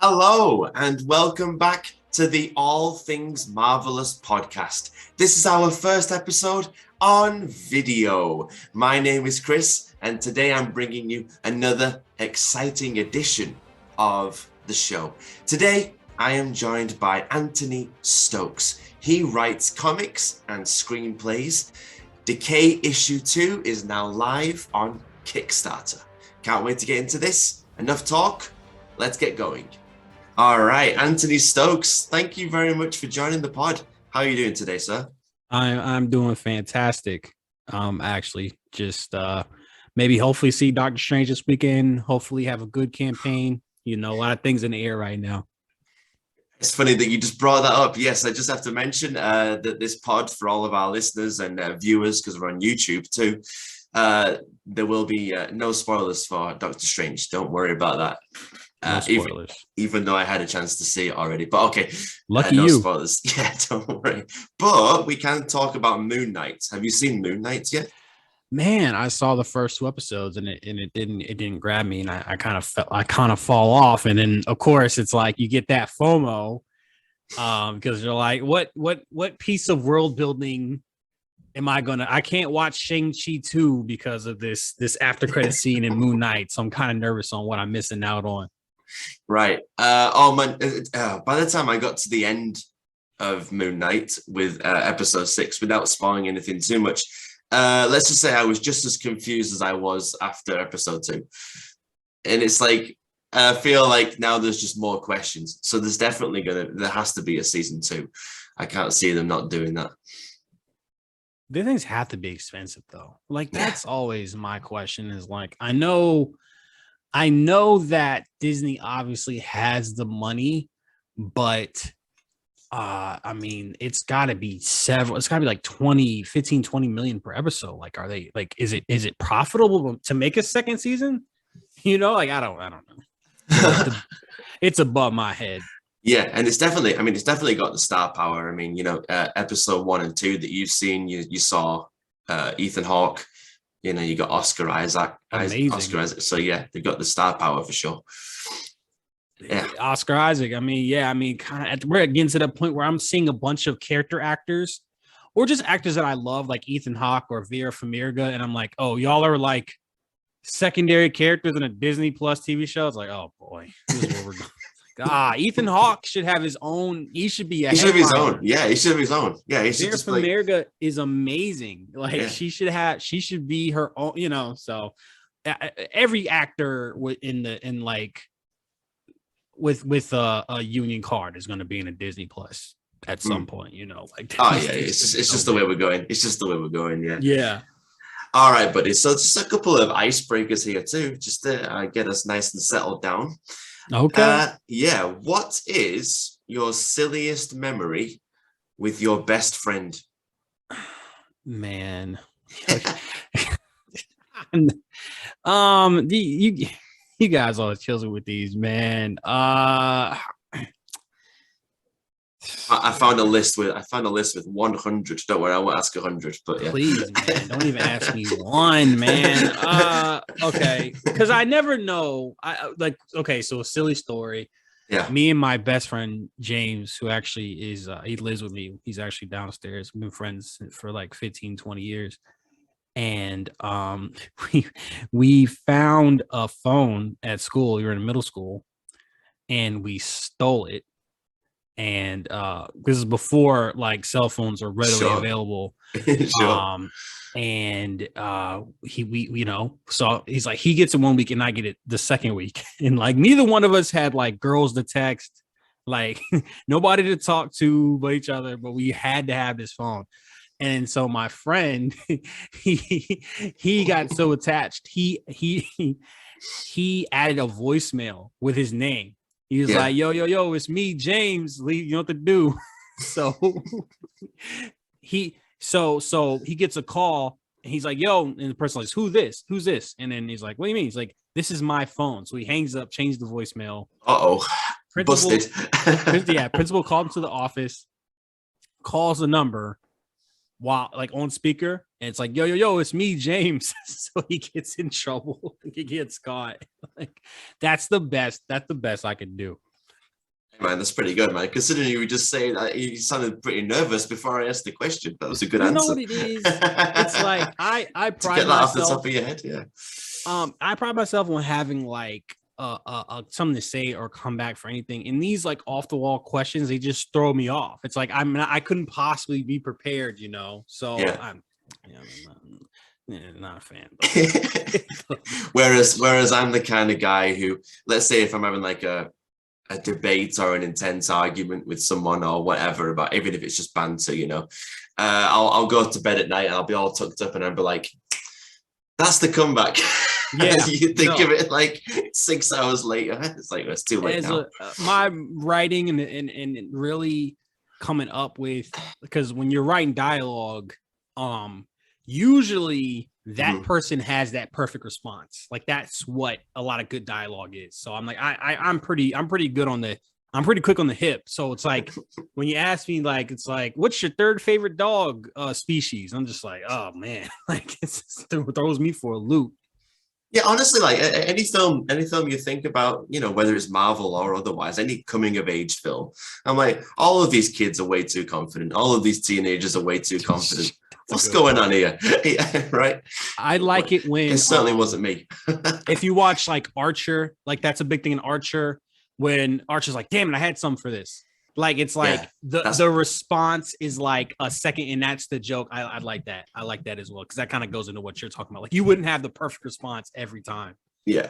Hello, and welcome back to the All Things Marvelous podcast. This is our first episode on video. My name is Chris, and today I'm bringing you another exciting edition of the show. Today, I am joined by Anthony Stokes. He writes comics and screenplays. Decay Issue 2 is now live on Kickstarter. Can't wait to get into this. Enough talk, let's get going. All right, Anthony Stokes, thank you very much for joining the pod. How are you doing today, sir? I'm doing fantastic. Actually, just maybe hopefully see Doctor Strange this weekend. Hopefully have a good campaign. You know, a lot of things in the air right now. It's funny that you just brought that up. Yes, I just have to mention that this pod, for all of our listeners and viewers, because we're on YouTube too, there will be no spoilers for Doctor Strange. Don't worry about that. No spoilers. Even though I had a chance to see it already. But okay, lucky no you. Spoilers. Yeah, don't worry. But we can talk about Moon Knight. Have you seen Moon Knight yet? Man, I saw the first 2 episodes and it didn't grab me, and I kind of fall off. And then of course it's like you get that FOMO because you're like, what piece of world building am I can't watch Shang-Chi 2 because of this after credit scene in Moon Knight. So I'm kind of nervous on what I'm missing out on. Right. Oh man, by the time I got to the end of Moon Knight with episode 6, without spoiling anything too much, let's just say I was just as confused as I was after episode 2. And it's like, I feel like now there's just more questions. So there has to be a season 2. I can't see them not doing that. The things have to be expensive though. Like that's always my question is like, I know that Disney obviously has the money, but I mean, it's got to be like 20 million per episode. Like, are they like, is it profitable to make a second season? You know, like, I don't know. It's above my head. Yeah, and it's definitely got the star power. I mean, you know, episode 1 and 2 that you've seen, you saw Ethan Hawke. You know, you got Oscar Isaac. So yeah, they've got the star power for sure. Yeah, Oscar Isaac. I mean, kind of. We're getting to the point where I'm seeing a bunch of character actors, or just actors that I love, like Ethan Hawke or Vera Farmiga, and I'm like, oh, y'all are like secondary characters in a Disney Plus TV show. It's like, oh boy, this is where we're going. Ethan Hawke should have his own. He should be. He should have his own. Yeah, he should have his own. Yeah, he should. Vera Farmiga is amazing. Like she should be her own. You know, so every actor with a union card is going to be in a Disney Plus at some point. You know, like it's just the way we're going. It's just the way we're going. Yeah. Yeah. All right, buddy. So just a couple of icebreakers here too, just to get us nice and settled down. Okay. What is your silliest memory with your best friend? Man. You guys always kills me with these, man. I found a list with 100. Don't worry, I won't ask 100, but yeah. Please, man, don't even ask me one, man. Okay, because I never know. So a silly story. Yeah. Me and my best friend James, who actually is he lives with me. He's actually downstairs. We've been friends for like 15, 20 years. And we found a phone at school. We were in middle school, and we stole it. And this is before like cell phones are readily available. Sure. So he's like, he gets it 1 week and I get it the second week. And like neither one of us had like girls to text, like nobody to talk to but each other, but we had to have this phone. And so my friend, he got so attached. He added a voicemail with his name. He was like, yo, it's me, James. You know what to do. So he gets a call and he's like, yo, and the person is, who's this? And then he's like, what do you mean? He's like, this is my phone. So he hangs up, changed the voicemail. Busted. Principal called him to the office, calls the number while like on speaker, and it's like, yo, it's me, James. So he gets in trouble. He gets caught. Like that's the best I could do. Man, that's pretty good, man. Considering you were just saying that you sounded pretty nervous before I asked the question. That was a good answer. You know what it is? It's like I to pride get that off the myself. top of your head, yeah. I pride myself on having like something to say or come back for anything. And these like off the wall questions, they just throw me off. It's like I couldn't possibly be prepared, you know. So Yeah. I'm not a fan. whereas I'm the kind of guy who, let's say if I'm having like a debate or an intense argument with someone or whatever, about even if it's just banter, you know, I'll go to bed at night and I'll be all tucked up and I'll be like, that's the comeback. Yeah. You think of it like 6 hours later, it's like, it's too late now. My writing and really coming up with, because when you're writing dialogue, usually that person has that perfect response. Like that's what a lot of good dialogue is. So I'm like, I'm pretty good on I'm pretty quick on the hip. So it's like when you ask me, like, it's like, what's your third favorite dog species? I'm just like, oh man, like it throws me for a loop. Yeah, honestly, like any film you think about, you know, whether it's Marvel or otherwise, any coming of age film, I'm like, all of these kids are way too confident. All of these teenagers are way too confident. What's going on here? Yeah, right. I like it when it certainly wasn't me. If you watch like Archer, like that's a big thing in Archer, when Archer's like, damn it, I had some for this. Like it's like the response is like a second, and that's the joke. I like that. I like that as well, because that kind of goes into what you're talking about. Like you wouldn't have the perfect response every time. Yeah.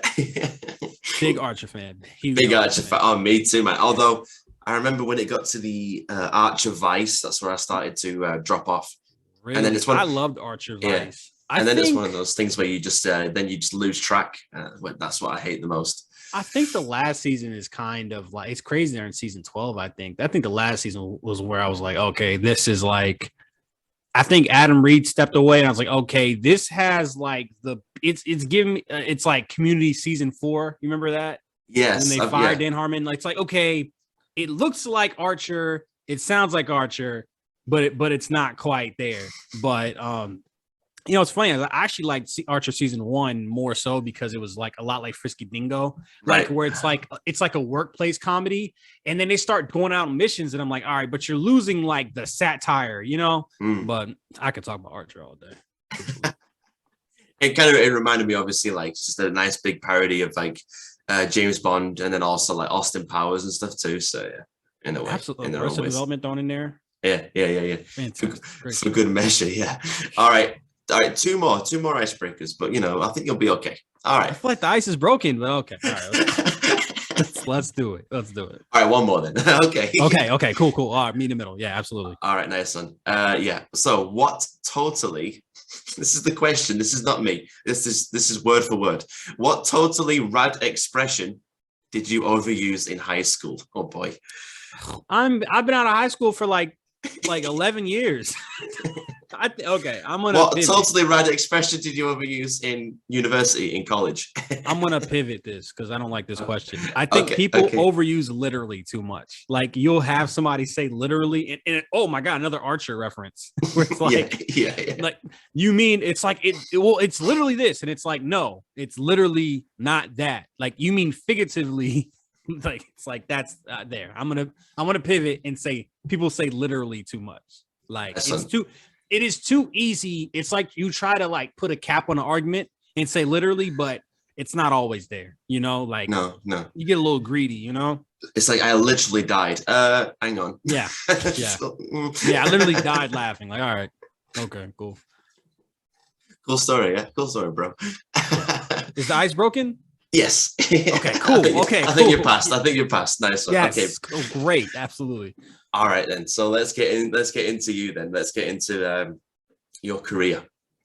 Big Archer fan. Big Archer fan. Oh, me too, man. Although I remember when it got to the Archer Vice, that's where I started to drop off. Really? And then it's I loved Archer Vice. And then it's one of those things where you just then you just lose track. That's what I hate the most. I think the last season is kind of like, it's crazy there in season 12. I think the last season was where I was like, okay, this is like, I think Adam Reed stepped away and I was like, okay, this has like it's giving me, it's like Community season 4. You remember that? Yes. When they fired Dan Harmon, like, it's like, okay, it looks like Archer. It sounds like Archer, but it's not quite there. But, you know, it's funny. I actually liked Archer season 1 more so because it was like a lot like Frisky Dingo, like where it's like a workplace comedy, and then they start going out on missions, and I'm like, all right, but you're losing like the satire, you know. But I could talk about Archer all day. It reminded me, obviously, like just a nice big parody of like James Bond, and then also like Austin Powers and stuff too. So yeah, in a way, absolutely. Arrested Development thrown in there. Yeah. For good measure. Yeah. All right, two more icebreakers, but you know, I think you'll be okay. All right. I feel like the ice is broken, but okay. All right. Let's do it. All right, one more then. Okay. Okay. Cool. All right, meet in the middle. Yeah, absolutely. All right, nice one. Yeah. So what totally, this is the question. This is not me. This is word for word. What totally rad expression did you overuse in high school? Oh boy. I've been out of high school for like 11 years. I'm gonna. What pivot. Totally rad expression did you overuse in university, in college? I'm gonna pivot this because I don't like this question. I think people overuse literally too much. Like you'll have somebody say literally, and oh my god, another Archer reference. Where it's like, yeah. Like you mean it's like it's literally this, and it's like no, it's literally not that. Like you mean figuratively. Like it's like that's there. I'm gonna pivot and say people say literally too much. Like it is too easy. It's like you try to like put a cap on an argument and say literally, but it's not always there. You know, like no, you get a little greedy. You know, it's like I literally died. Hang on. Yeah. Yeah. I literally died laughing. Like, all right, okay, cool. Cool story. Yeah, cool story, bro. Is the ice broken? Yes. Okay, cool. I think you're past. Nice one. Yes. Okay. Oh, great. Absolutely. All right then. So let's get into you then. Let's get into your career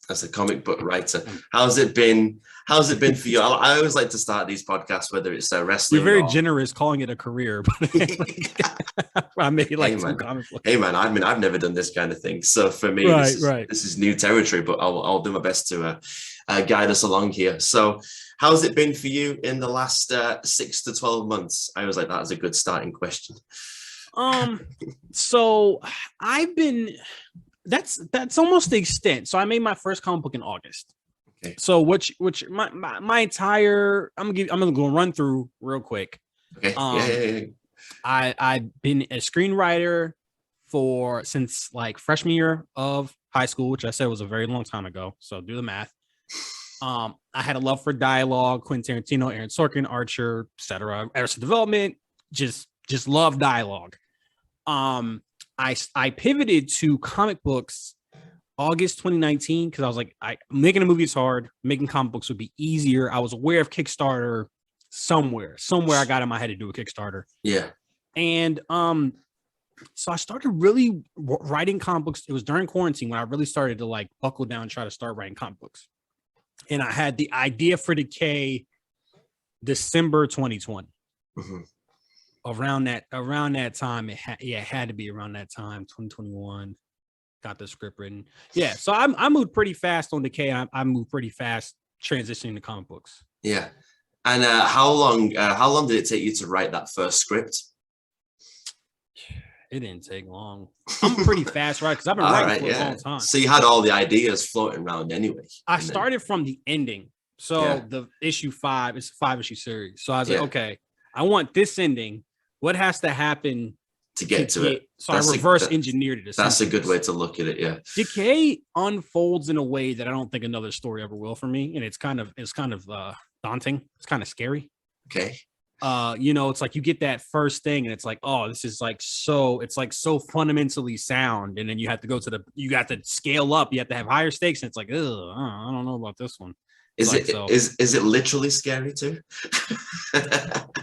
as a comic book writer. How's it been for you? I always like to start these podcasts, whether it's wrestling. You're very generous calling it a career, but I made like some comic book. Hey man, I've never done this kind of thing. So for me, this is new territory, but I'll do my best to guide us along here. So how's it been for you in the last 6 to 12 months? I was like, that was a good starting question. So I've been, that's almost the extent. So I made my first comic book in August. Okay. So which my entire, I'm gonna go run through real quick. Okay. Yeah. I've been a screenwriter since like freshman year of high school, which I said was a very long time ago. So do the math. I had a love for dialogue, Quentin Tarantino, Aaron Sorkin, Archer, etc. Arrested Development, just love dialogue. I pivoted to comic books August 2019 because I was like, making a movie is hard. Making comic books would be easier. I was aware of Kickstarter somewhere. I got in my head to do a Kickstarter. Yeah. And so I started really writing comic books. It was during quarantine when I really started to like buckle down and try to start writing comic books. And I had the idea for Decay December 2020. Mm-hmm. Around that time, it had to be around that time, 2021. Got the script written. Yeah, so I moved pretty fast on Decay. I moved pretty fast transitioning to comic books. Yeah. And how long did it take you to write that first script? It didn't take long. I'm pretty fast, right? Because I've been writing for a long time. So you had all the ideas floating around anyway. I started from the ending. So the issue 5 is a 5-issue series. So I was like, okay, I want this ending. What has to happen to get to it? So I reverse engineered it. That's a good way to look at it. Yeah. Decay unfolds in a way that I don't think another story ever will for me, and it's kind of daunting. It's kind of scary. Okay. It's like you get that first thing and it's like, oh, this is like so fundamentally sound, and then you have to go you got to scale up, you have to have higher stakes, and it's like, I don't know about this one. Is it literally scary too?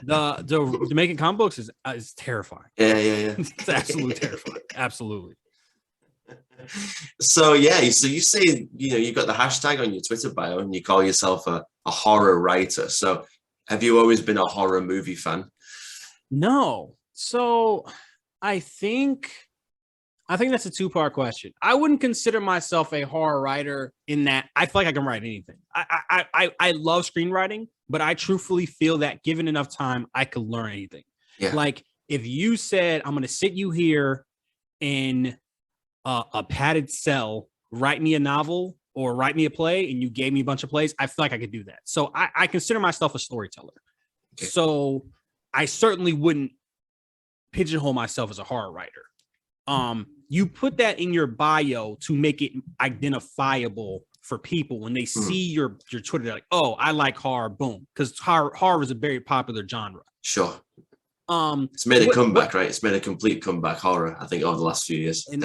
the making comic books is terrifying. Yeah. It's absolutely terrifying. Absolutely. So you say you got the hashtag on your Twitter bio and you call yourself a horror writer. So have you always been a horror movie fan? No. So I think that's a 2-part question. I wouldn't consider myself a horror writer in that I feel like I can write anything. I love screenwriting, but I truthfully feel that given enough time, I could learn anything. Yeah. Like if you said, I'm going to sit you here in a padded cell, write me a novel or write me a play, and you gave me a bunch of plays, I feel like I could do that. So I consider myself a storyteller. Okay. So I certainly wouldn't pigeonhole myself as a horror writer. You put that in your bio to make it identifiable for people when they see your Twitter. They're like, oh, I like horror, boom, because horror is a very popular genre. Sure. It's made a comeback, right? It's made a complete comeback, horror, I think, over the last few years. And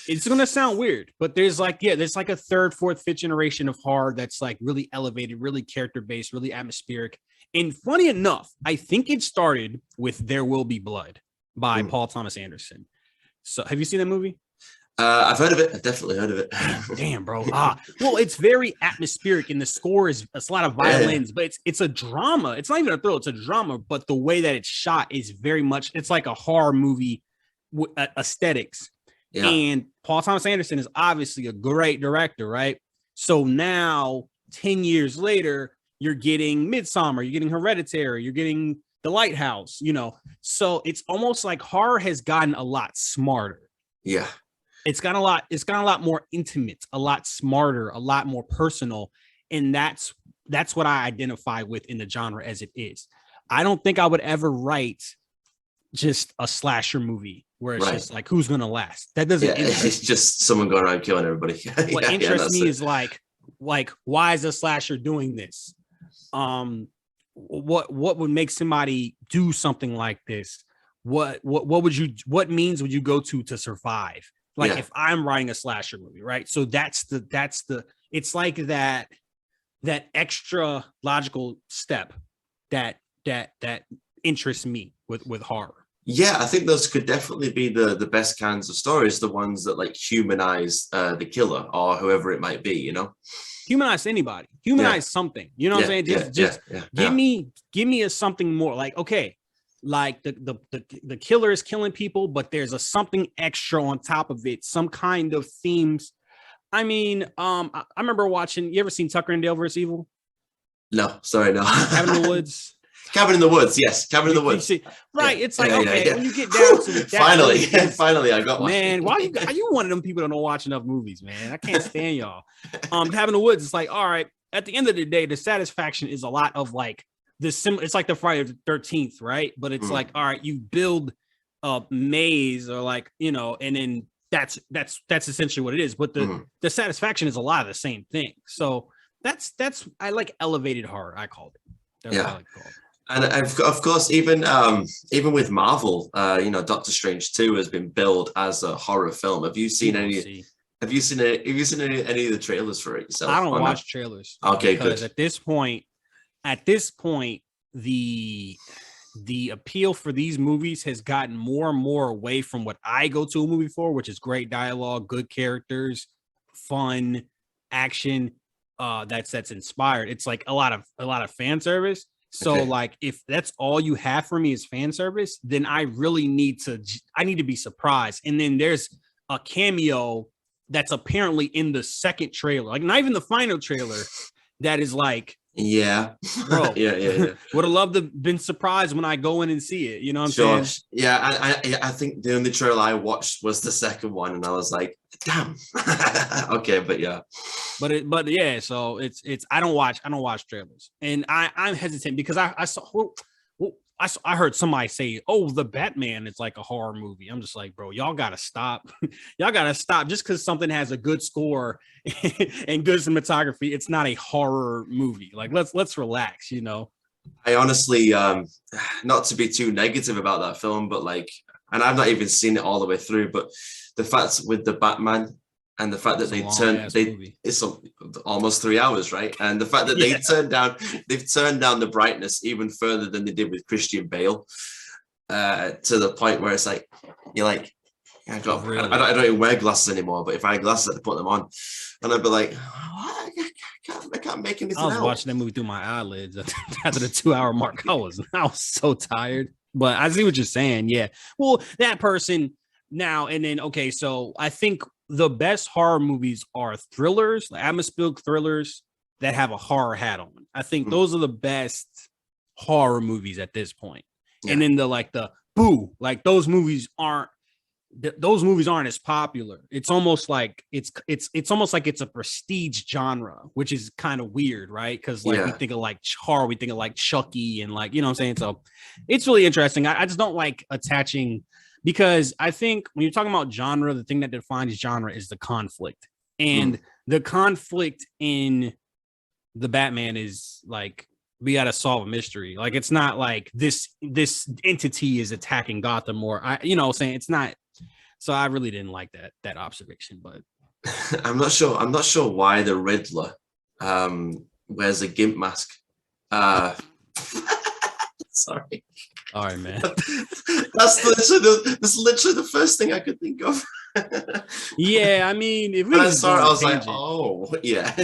it's gonna sound weird, but there's like a 3rd, 4th, 5th generation of horror that's like really elevated, really character-based, really atmospheric. And funny enough, I think it started with There Will Be Blood by Paul Thomas Anderson. So have you seen that movie? I've heard of it. I've definitely heard of it. Damn, bro. Well, it's very atmospheric, and the score it's a lot of violins, but it's a drama. It's not even a thriller, it's a drama, but the way that it's shot is very much, it's like a horror movie aesthetics. Yeah. And Paul Thomas Anderson is obviously a great director, right? So now 10 years later, you're getting Midsommar, you're getting Hereditary, you're getting The Lighthouse, so it's almost like horror has gotten a lot smarter. Yeah. It's gotten a lot more intimate, a lot smarter, a lot more personal. And that's what I identify with in the genre as it is. I don't think I would ever write just a slasher movie where it's just like, who's going to last? That doesn't interest me. It's just someone going around killing everybody. What interests me is like, why is a slasher doing this? What would make somebody do something like this? What means would you go to survive? Like if I'm writing a slasher movie, right? So that's the it's like that extra logical step that interests me with horror. Yeah, I think those could definitely be the best kinds of stories, the ones that like humanize the killer or whoever it might be, Humanize anybody, humanize something, what I'm saying? Just give me a something more, like, okay, like the killer is killing people, but there's a something extra on top of it, some kind of themes. I mean, I remember watching, you ever seen Tucker and Dale vs. Evil? No, sorry, no. Cabin in the Woods. Cabin in the Woods, yes. Cabin in the Woods. Right. It's like, when you get down to it. Finally, I got one. Man, why are you one of them people that don't watch enough movies, man? I can't stand y'all. Cabin in the Woods, it's like, all right, at the end of the day, the satisfaction is a lot of like it's like the Friday the 13th, right? But it's like, all right, you build a maze or like, you know, and then that's essentially what it is. But the satisfaction is a lot of the same thing. So that's I like elevated horror, I called it. That's what I like to call it. And of course, even with Marvel, you know, Doctor Strange 2 has been billed as a horror film. Have you seen any? Have you seen any of the trailers for it yourself? I don't watch trailers. Okay, because good. At this point, the appeal for these movies has gotten more and more away from what I go to a movie for, which is great dialogue, good characters, fun, action. That's inspired. It's like a lot of fan service. So like, if that's all you have for me is fan service, then I really need to be surprised. And then there's a cameo that's apparently in the second trailer, like not even the final trailer, that is like, bro, yeah. Would have loved to been surprised when I go in and see it. You know what I'm saying? Yeah, I think the only trailer I watched was the second one, and I was like, damn. Okay, but yeah. But yeah, so it's I don't watch trailers, and I'm hesitant because I heard somebody say, "Oh, the Batman is like a horror movie." I'm just like, bro, y'all gotta stop. Y'all gotta stop. Just because something has a good score and good cinematography, it's not a horror movie. Like, let's relax, you know. I honestly, not to be too negative about that film, but like, and I've not even seen it all the way through, but the fact with the Batman and the fact that it's almost 3 hours, right? And the fact that they've turned down the brightness even further than they did with Christian Bale, to the point where it's like, you're like, I don't even wear glasses anymore, but if I had glasses, I'd put them on, and I'd be like, what? I can't make anything out. I was watching that movie through my eyelids after the 2 hour mark. I was so tired, but I see what you're saying. Yeah. Well, that person now, and then, okay. So I think the best horror movies are thrillers, atmospheric thrillers that have a horror hat on. I think those are the best horror movies at this point. Yeah. And then those movies aren't as popular. It's almost like it's almost like it's a prestige genre, which is kind of weird, right? Because like, we think of like horror, we think of like Chucky and like, you know what I'm saying? So it's really interesting. I just don't like attaching, because I think when you're talking about genre, the thing that defines genre is the conflict. And the conflict in the Batman is like, we got to solve a mystery. Like, it's not like this entity is attacking Gotham, or it's not. So I really didn't like that observation, but I'm not sure why the Riddler wears a gimp mask. Sorry. All right, man. That's literally the first thing I could think of. Yeah, I mean, if we I saw it, I was like, oh, yeah.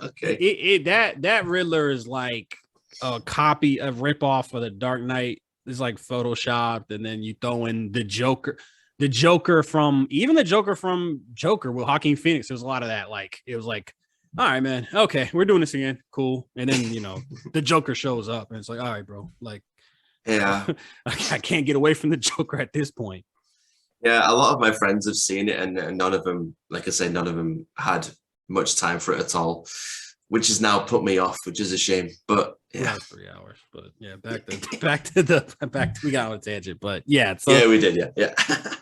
Okay. That Riddler is like a copy of ripoff of the Dark Knight. It's like photoshopped, and then you throw in the Joker. The Joker from Joker with Joaquin Phoenix. There's a lot of that. Like, it was like, all right, man. Okay, we're doing this again. Cool. And then, the Joker shows up, and it's like, all right, bro. Like, yeah, I can't get away from the Joker at this point. Yeah, a lot of my friends have seen it, and none of them, like I say, none of them had much time for it at all, which has now put me off, which is a shame. But yeah, 3 hours. But yeah, back to we got on a tangent. But yeah, so, yeah, we did. Yeah.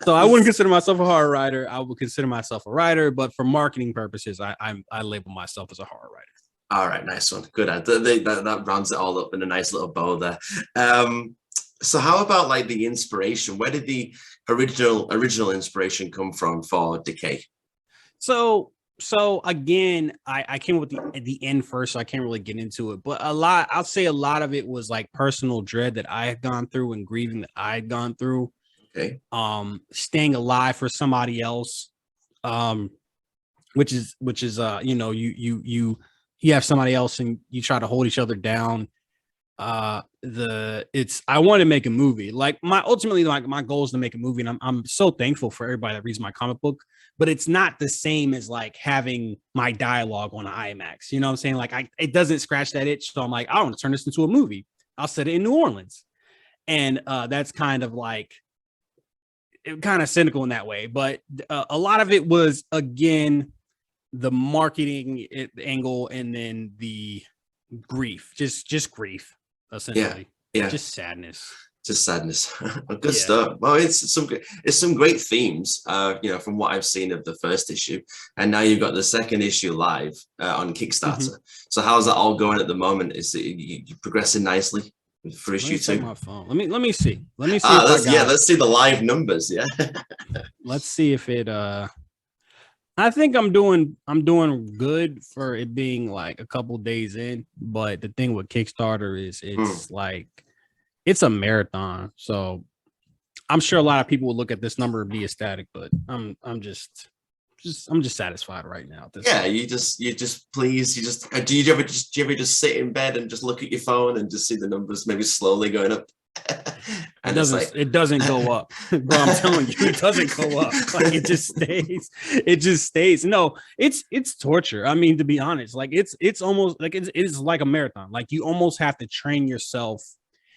So I wouldn't consider myself a horror writer. I would consider myself a writer, but for marketing purposes, I label myself as a horror writer. All right, nice one. Good. That rounds it all up in a nice little bow there. So how about like the inspiration? Where did the original inspiration come from for Decay? So again, I came with the end first, so I can't really get into it. But I'll say a lot of it was like personal dread that I had gone through and grieving that I had gone through. Okay. Staying alive for somebody else, which is you have somebody else and you try to hold each other down. I want to make a movie. Like my goal is to make a movie, and I'm so thankful for everybody that reads my comic book, but it's not the same as like having my dialogue on IMAX. You know what I'm saying? Like it doesn't scratch that itch. So I'm like, I want to turn this into a movie. I'll set it in New Orleans. And that's kind of like kind of cynical in that way. But a lot of it was, again, the marketing angle, and then the grief, just grief. essentially. Yeah. Just sadness. Just sadness. Good stuff. Well, it's some great themes, from what I've seen of the first issue, and now you've got the second issue live on Kickstarter. So how's that all going at the moment? Is it you progressing nicely for issue 2? My phone. Let me see. Let's see the live numbers. Yeah. Let's see if it. I think I'm doing good for it being like a couple days in, but the thing with Kickstarter is it's like it's a marathon. So I'm sure a lot of people will look at this number and be ecstatic, but I'm just satisfied right now. Do you ever just sit in bed and just look at your phone and just see the numbers maybe slowly going up? And it doesn't go up, bro. I'm telling you, it doesn't go up. Like it just stays. No, it's torture. I mean, to be honest, like it's almost like it's like a marathon. Like you almost have to train yourself.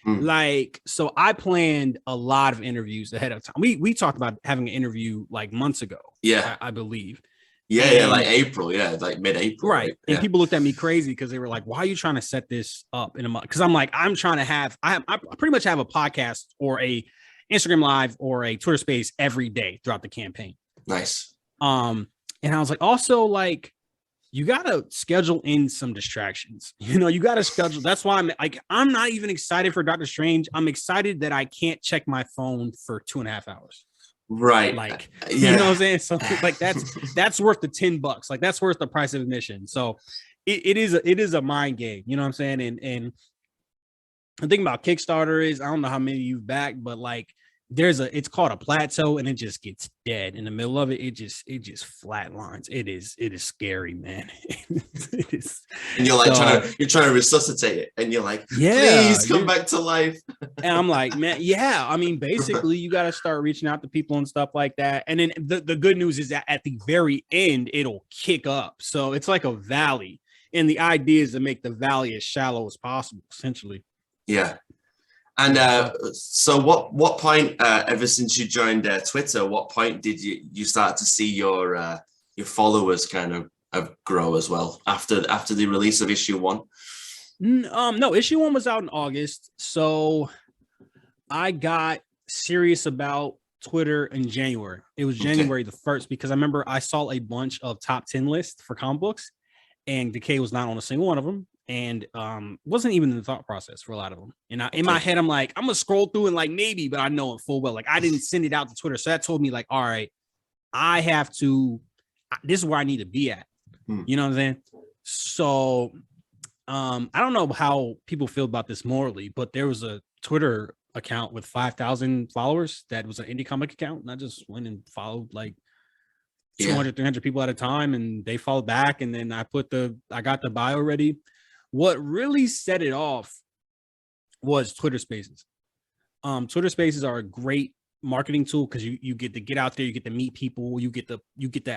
Like, so I planned a lot of interviews ahead of time. We talked about having an interview like months ago. Yeah, I believe. Yeah, like April. Yeah, like mid-April. Right. And people looked at me crazy because they were like, why are you trying to set this up in a month? Because I'm like, I pretty much have a podcast or a Instagram live or a Twitter space every day throughout the campaign. Nice. And I was like, also, like, you gotta schedule in some distractions. You gotta schedule. That's why I'm not even excited for Doctor Strange. I'm excited that I can't check my phone for 2.5 hours. Right. Like, you know what I'm saying? So like that's worth the $10. Like that's worth the price of admission. So it is a mind game, you know what I'm saying? And the thing about Kickstarter is I don't know how many you've backed, but like it's called a plateau and it just gets dead in the middle of it. It just flatlines. It is scary, man. It is. And you're like trying to resuscitate it, and you're like, please come back to life. And I'm like, man, yeah. I mean, basically, you got to start reaching out to people and stuff like that. And then the good news is that at the very end, it'll kick up. So it's like a valley, and the idea is to make the valley as shallow as possible, essentially. Yeah. And so what point, ever since you joined Twitter, what point did you start to see your followers kind of grow as well after the release of issue 1? No, issue 1 was out in August. So I got serious about Twitter in January. It was January the 1st, because I remember I saw a bunch of top 10 lists for comic books, and Decay was not on a single one of them. And wasn't even in the thought process for a lot of them. And in my head, I'm like, I'm gonna scroll through and like maybe, but I know it full well. Like I didn't send it out to Twitter, so that told me like, all right, I have to. This is where I need to be at. You know what I'm saying? So, I don't know how people feel about this morally, but there was a Twitter account with 5,000 followers that was an indie comic account, and I just went and followed like 200, 300 people at a time, and they followed back, and then I got the bio ready. What really set it off was Twitter Spaces. Twitter Spaces are a great marketing tool because you get to get out there, you get to meet people, you get to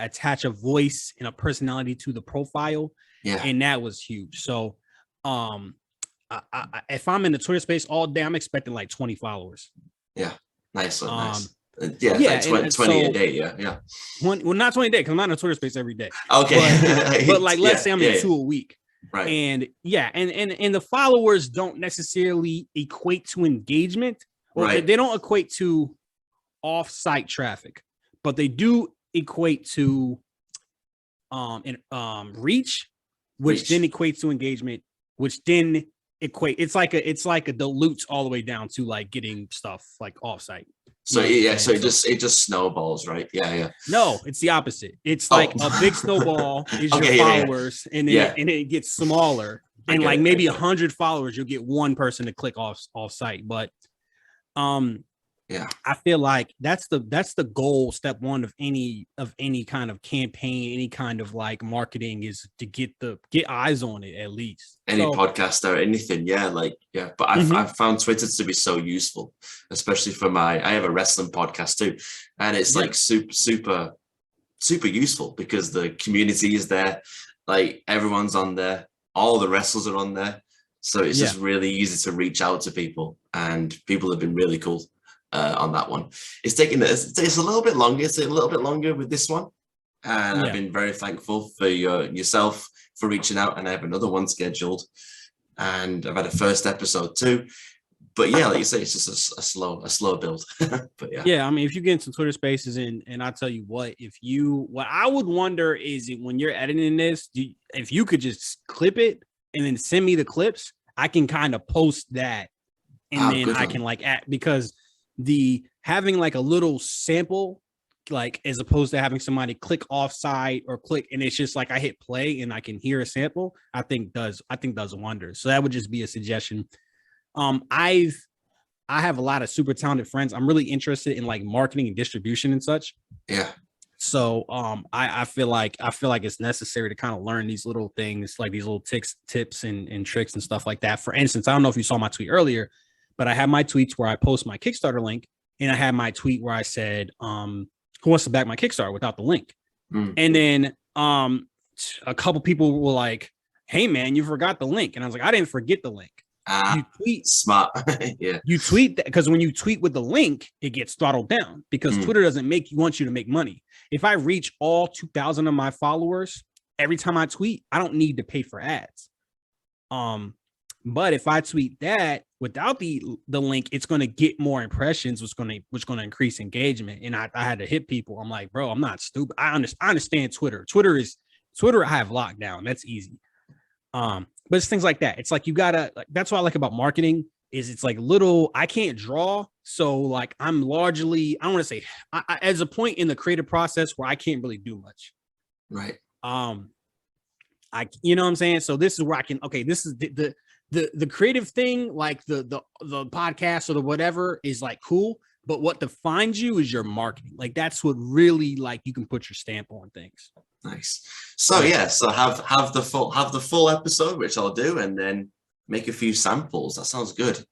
attach a voice and a personality to the profile. Yeah, and that was huge. So, if I'm in the Twitter space all day, I'm expecting like 20 followers. Yeah, nice. Nice. Like 20 a day. Yeah. Well, not 20 a day because I'm not in a Twitter space every day. Okay, but like let's say I'm in 2 a week. Right. And and the followers don't necessarily equate to engagement, or they don't equate to off-site traffic, but they do equate to reach, which then equates to engagement, which then it's like a dilutes all the way down to like getting stuff like off-site. So it just snowballs, right? Yeah. No, it's the opposite. It's like a big snowball is your followers, and then and it gets smaller. And like maybe 100 followers, you'll get one person to click off site. But I feel like that's the goal. Step one of any kind of campaign, any kind of like marketing is to get eyes on it at least. Any podcast or anything, But I've found Twitter to be so useful, especially for I have a wrestling podcast too, and it's like super useful because the community is there, like everyone's on there, all the wrestlers are on there, so it's just really easy to reach out to people, and people have been really cool. On that one, it's a little bit longer. It's a little bit longer with this one, and I've been very thankful for yourself for reaching out, and I have another one scheduled and I've had a first episode too. But yeah, like you say, it's just a slow build. But yeah, I mean, if you get into Twitter Spaces, and I tell you what I would wonder is when you're editing this, if you could just clip it and then send me the clips, I can kind of post that, and then I can like add, because the having like a little sample, like as opposed to having somebody click offside or click and it's just like I hit play and I can hear a sample, I think does wonders. So that would just be a suggestion. I have a lot of super talented friends. I'm really interested in like marketing and distribution and such. Yeah. So I feel like it's necessary to kind of learn these little things, like these little tips and tricks and stuff like that. For instance, I don't know if you saw my tweet earlier, but I have my tweets where I post my Kickstarter link, and I had my tweet where I said, who wants to back my Kickstarter without the link? And then a couple people were like, hey man, you forgot the link. And I was like, I didn't forget the link. You tweet smart. Yeah, you tweet that, because when you tweet with the link, it gets throttled down because Twitter doesn't want you to make money. If I reach all 2,000 of my followers every time I tweet, I don't need to pay for ads. But if I tweet that without the link, it's going to get more impressions, which going to increase engagement. And I had to hit people. I'm like, bro, I'm not stupid. I understand Twitter. Twitter I have locked down. That's easy. But it's things like that. It's like you gotta, like, that's what I like about marketing is it's like little, I can't draw. So like I'm largely, I don't want to say I as a point in the creative process where I can't really do much. Right. You know what I'm saying? So this is where I can, okay, this is the creative thing, like the podcast or the whatever is like cool. But what defines you is your marketing. Like that's what really like you can put your stamp on things. Nice. So yeah, so have the full episode, which I'll do, and then make a few samples. That sounds good.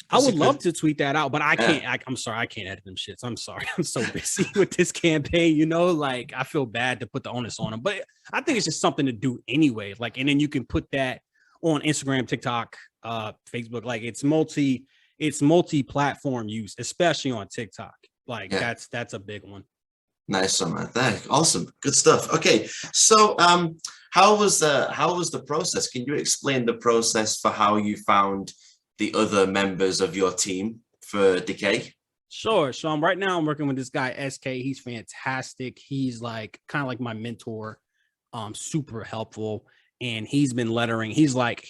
I would love to tweet that out, but I can't. I'm sorry, I can't edit them shits. I'm sorry, I'm so busy with this campaign. You know, like I feel bad to put the onus on them, but I think it's just something to do anyway. Like, and then you can put that on Instagram, TikTok, Facebook. Like it's multi-platform use, especially on TikTok. Like that's a big one. Nice one, man. Thanks. Awesome. Good stuff. Okay. So how was the process? Can you explain the process for how you found the other members of your team for Decay? Sure. So right now I'm working with this guy, SK. He's fantastic. He's like kind of like my mentor, super helpful. And he's been lettering. He's like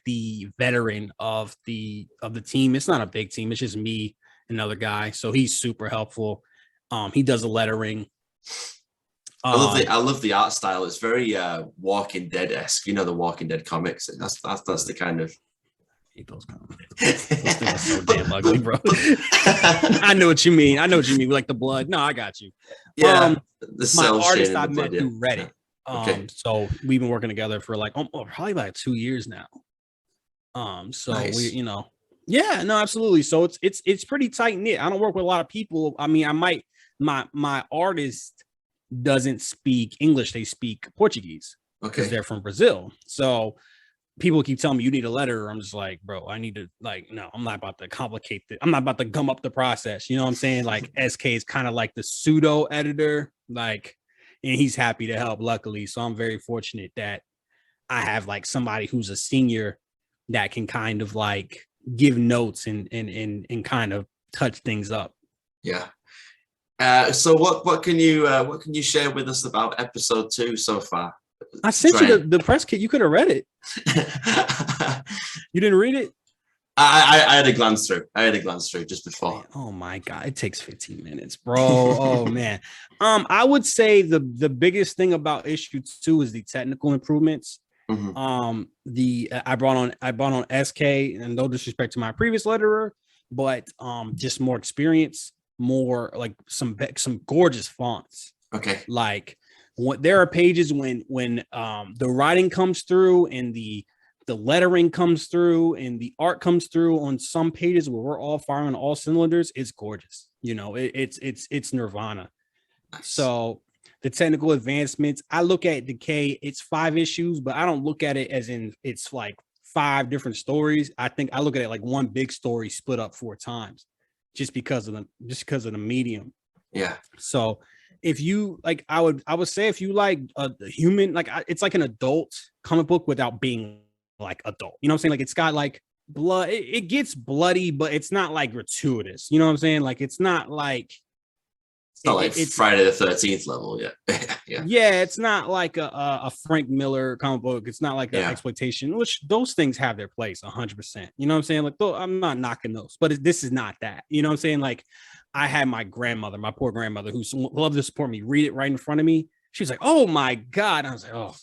the veteran of the team. It's not a big team. It's just me, another guy. So he's super helpful. He does a lettering. I love the art style. It's very Walking Dead-esque. You know the Walking Dead comics. That's the kind of. I hate those comics. Those things are so damn ugly, bro. I know what you mean. Like the blood. No, I got you. Yeah. My artist I met through Reddit. Okay. So we've been working together for like probably about 2 years now. So nice. We, yeah, no, absolutely. So it's pretty tight knit. I don't work with a lot of people. I mean, I might. My artist doesn't speak English; they speak Portuguese because they're from Brazil. So people keep telling me you need a letter. I'm just like, bro, I need to no, I'm not about to complicate it. I'm not about to gum up the process. You know what I'm saying? Like SK is kind of like the pseudo editor, and he's happy to help. Luckily, so I'm very fortunate that I have like somebody who's a senior that can kind of like give notes and kind of touch things up. Yeah. So what can you share with us about episode 2 so far? I sent you the press kit. You could have read it. You didn't read it? I had a glance through just before. Oh my God. It takes 15 minutes, bro. Oh man. I would say the biggest thing about issue 2 is the technical improvements. Mm-hmm. I brought on SK, and no disrespect to my previous letterer, but just more experience, more like some gorgeous fonts. Okay. Like there are pages when the writing comes through and the lettering comes through and the art comes through on some pages where we're all firing on all cylinders. It's gorgeous. It's nirvana. Nice. So the technical advancements, I look at Decay, it's 5 issues, but I don't look at it as in it's like 5 different stories. I think I look at it like one big story split up 4 times just because of the medium. Yeah. So if you like, I would say if you like a human, like it's like an adult comic book without being like adult. You know what I'm saying? Like it's got like blood. It gets bloody, but it's not like gratuitous. You know what I'm saying? Like it's not like it's Friday the 13th level. Yeah. Yeah, it's not like a Frank Miller comic book. It's not like an exploitation, which those things have their place 100%. You know what I'm saying? Like, though I'm not knocking those, but this is not that. You know what I'm saying? Like, I had my grandmother, my poor grandmother, who loved to support me, read it right in front of me. She was like, "Oh my God." I was like, "Oh."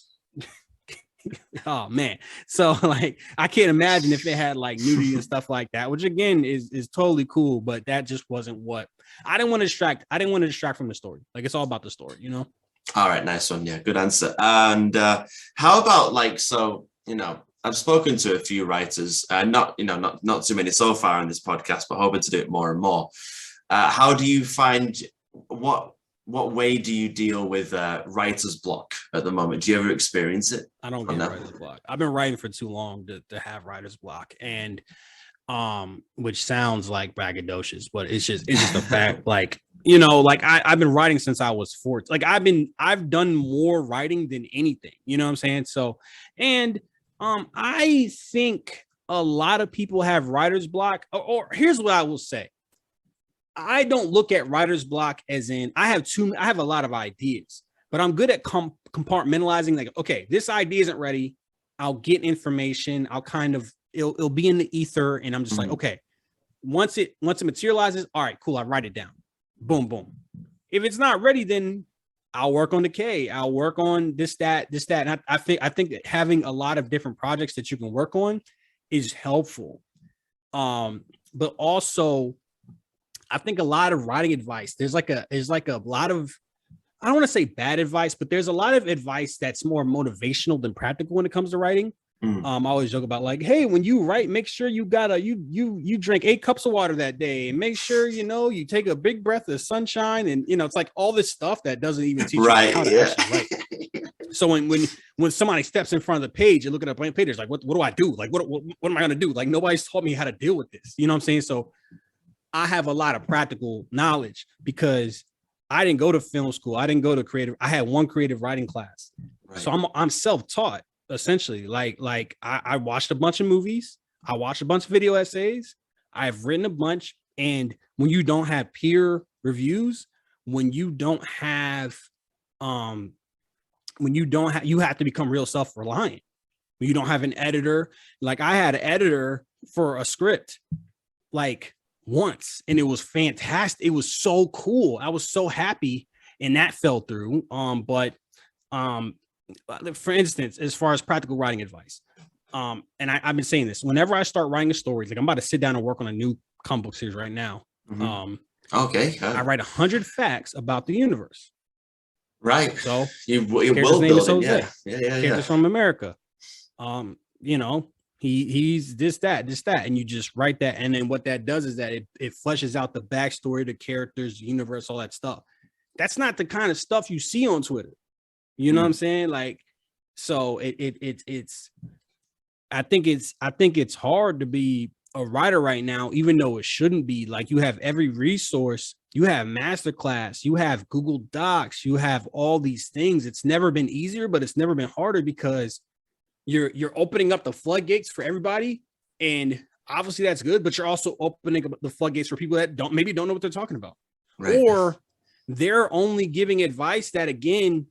Oh man. So like I can't imagine if it had like nudity and stuff like that, which again is totally cool, but that just wasn't what I didn't want to distract. I didn't want to distract from the story. Like it's all about the story, you know? All right, nice one. Yeah, good answer. And how about like, so, I've spoken to a few writers, not too many so far in this podcast, but hoping to do it more and more. How do you find, what way do you deal with writer's block at the moment? Do you ever experience it? I don't get writer's block. I've been writing for too long to have writer's block, and which sounds like braggadocious, but it's just a fact. Like, like I've been writing since I was 14. Like I've done more writing than anything, you know what I'm saying? So, and I think a lot of people have writer's block, or here's what I will say. I don't look at writer's block as in I have a lot of ideas, but I'm good at compartmentalizing. Like, okay, this idea isn't ready. I'll get information. I'll kind of it'll be in the ether, and I'm just like, okay, once it materializes, all right, cool. I write it down. Boom, boom. If it's not ready, then I'll work on Decay. I'll work on this, that. And I think that having a lot of different projects that you can work on is helpful. But also, I think a lot of writing advice, there's like a lot of, I don't want to say bad advice, but there's a lot of advice that's more motivational than practical when it comes to writing. I always joke about like, hey, when you write, make sure you you drink 8 cups of water that day, and make sure you take a big breath of sunshine, and it's like all this stuff that doesn't even teach you how to actually write. So when somebody steps in front of the page and look at a blank page, it's like, what do I do? Like, what am I gonna do? Like, nobody's taught me how to deal with this. You know what I'm saying? So I have a lot of practical knowledge because I didn't go to film school. I didn't go to creative. I had one creative writing class. Right. So I'm self-taught essentially. Like I watched a bunch of movies. I watched a bunch of video essays. I've written a bunch. And when you don't have peer reviews, when you have you have to become real self-reliant. When you don't have an editor, like I had an editor for a script, like once, and it was fantastic. It was so cool. I was so happy, and that fell through. But for instance, as far as practical writing advice, and I've been saying this whenever I start writing a story, like I'm about to sit down and work on a new comic book series right now. Okay. I write 100 facts about the universe. Right. So you will build it. Yeah. Characters from America. He's this, that, and you just write that. And then what that does is that it fleshes out the backstory, the characters, the universe, all that stuff. That's not the kind of stuff you see on Twitter. You know what I'm saying? Like, so it's I think it's hard to be a writer right now, even though it shouldn't be. Like, you have every resource, you have masterclass, you have Google Docs, you have all these things. It's never been easier, but it's never been harder because you're opening up the floodgates for everybody, and obviously that's good, but you're also opening up the floodgates for people that don't know what they're talking about. Right. Or they're only giving advice that, again,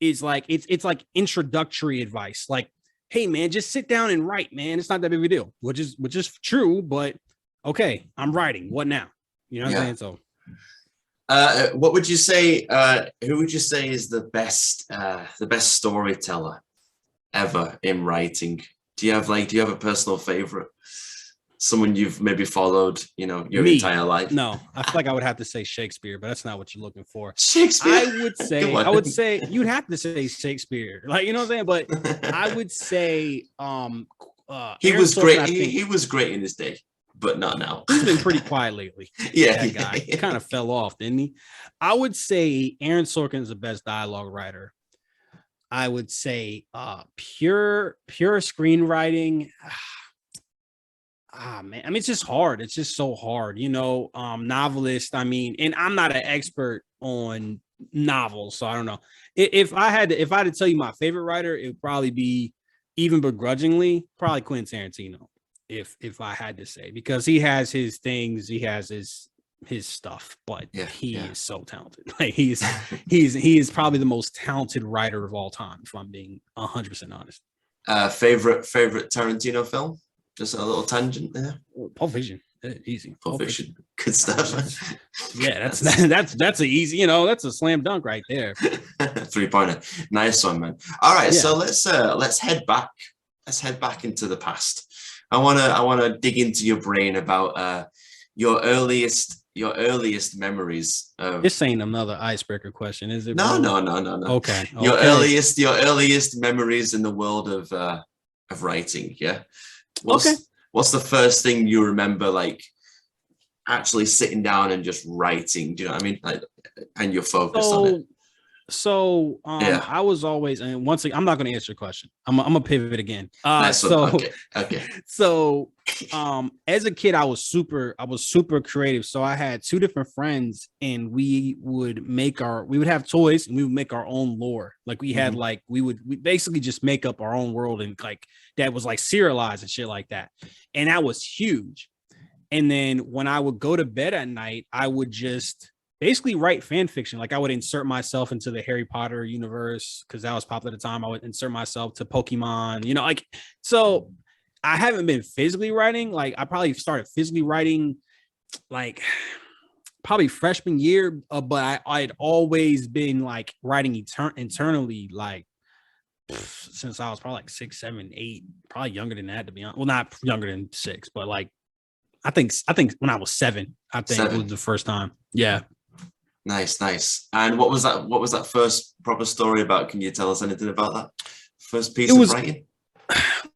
is like it's like introductory advice, like, hey man, just sit down and write, man, it's not that big of a deal, which is true, but okay, I'm writing, what now? You know what I'm saying? So what would you say, who would you say is the best storyteller ever in writing? Do you have a personal favorite, someone you've maybe followed your entire life? No, I feel like I would have to say Shakespeare, but that's not what you're looking for. Shakespeare. I would say you'd have to say Shakespeare, like, you know what I'm saying? But I would say he was great. He was great in his day, but not now. He's been pretty quiet lately. Yeah, that guy. He kind of fell off, didn't he? I would say Aaron Sorkin is the best dialogue writer. I would say pure screenwriting. Man, I mean, it's just hard. It's just so hard, novelist. I mean, and I'm not an expert on novels, so I don't know. If I had to tell you my favorite writer, it would probably be even begrudgingly, probably Quentin Tarantino, if I had to say, because he has his things, he has his stuff, but he is so talented. Like he is probably the most talented writer of all time, if I'm being 100% honest. Favorite Tarantino film? Just a little tangent there. Pulp Fiction, easy. Pulp Fiction, good stuff. Yeah, that's a easy, you know, that's a slam dunk right there. 3-pointer, nice one, man. All right, so let's head back. Let's head back into the past. I wanna dig into your brain about your earliest memories of... This ain't another icebreaker question, is it? No. Okay. Your earliest memories in the world of writing. Yeah. What's the first thing you remember, like actually sitting down and just writing? Do you know what I mean? Like, and you're focused on it. So I was always, and once again, I'm not going to answer your question. I'm gonna pivot again. Okay. So as a kid, I was super creative. So I had two different friends, and we would have toys, and we would make our own lore. Like we had we basically just make up our own world, and like that was like serialized and shit like that. And that was huge. And then when I would go to bed at night, I would just basically write fan fiction. Like I would insert myself into the Harry Potter universe because that was popular at the time. I would insert myself to Pokemon, you know, like, so I haven't been physically writing. Like I probably started physically writing like probably freshman year, but I'd always been like writing internally, like since I was probably like 6, 7, 8, probably younger than that, to be honest. Well, not younger than 6, but like, I think when I was 7, was the first time. Yeah. Nice. And what was that first proper story about? Can you tell us anything about that first piece of writing?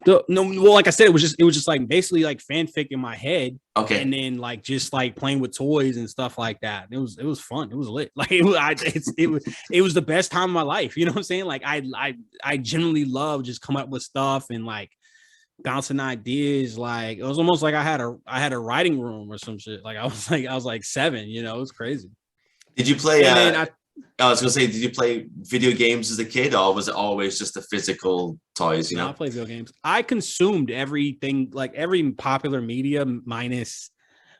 Well, like I said, it was just like basically like fanfic in my head. Okay. And then like just like playing with toys and stuff like that. It was fun. It was lit. Like it was the best time of my life. You know what I'm saying? Like I genuinely love just coming up with stuff and like bouncing ideas. Like it was almost like I had a writing room or some shit. Like I was like 7. You know, it was crazy. Did you play? I was gonna say, did you play video games as a kid, or was it always just the physical toys? You know, I played video games. I consumed everything, like every popular media minus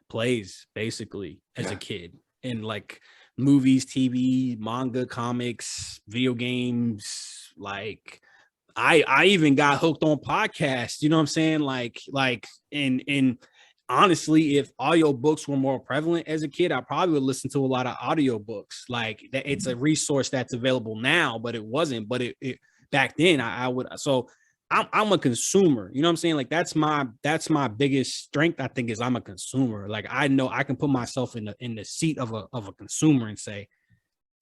plays, basically, as a kid, and like movies, TV, manga, comics, video games. Like, I even got hooked on podcasts. You know what I'm saying? Like, in honestly, if audiobooks were more prevalent as a kid, I probably would listen to a lot of audiobooks. Like it's a resource that's available now, but it wasn't. But it back then I would. So I'm a consumer. You know what I'm saying? Like that's my biggest strength, I think, is I'm a consumer. Like I know I can put myself in the seat of a consumer and say,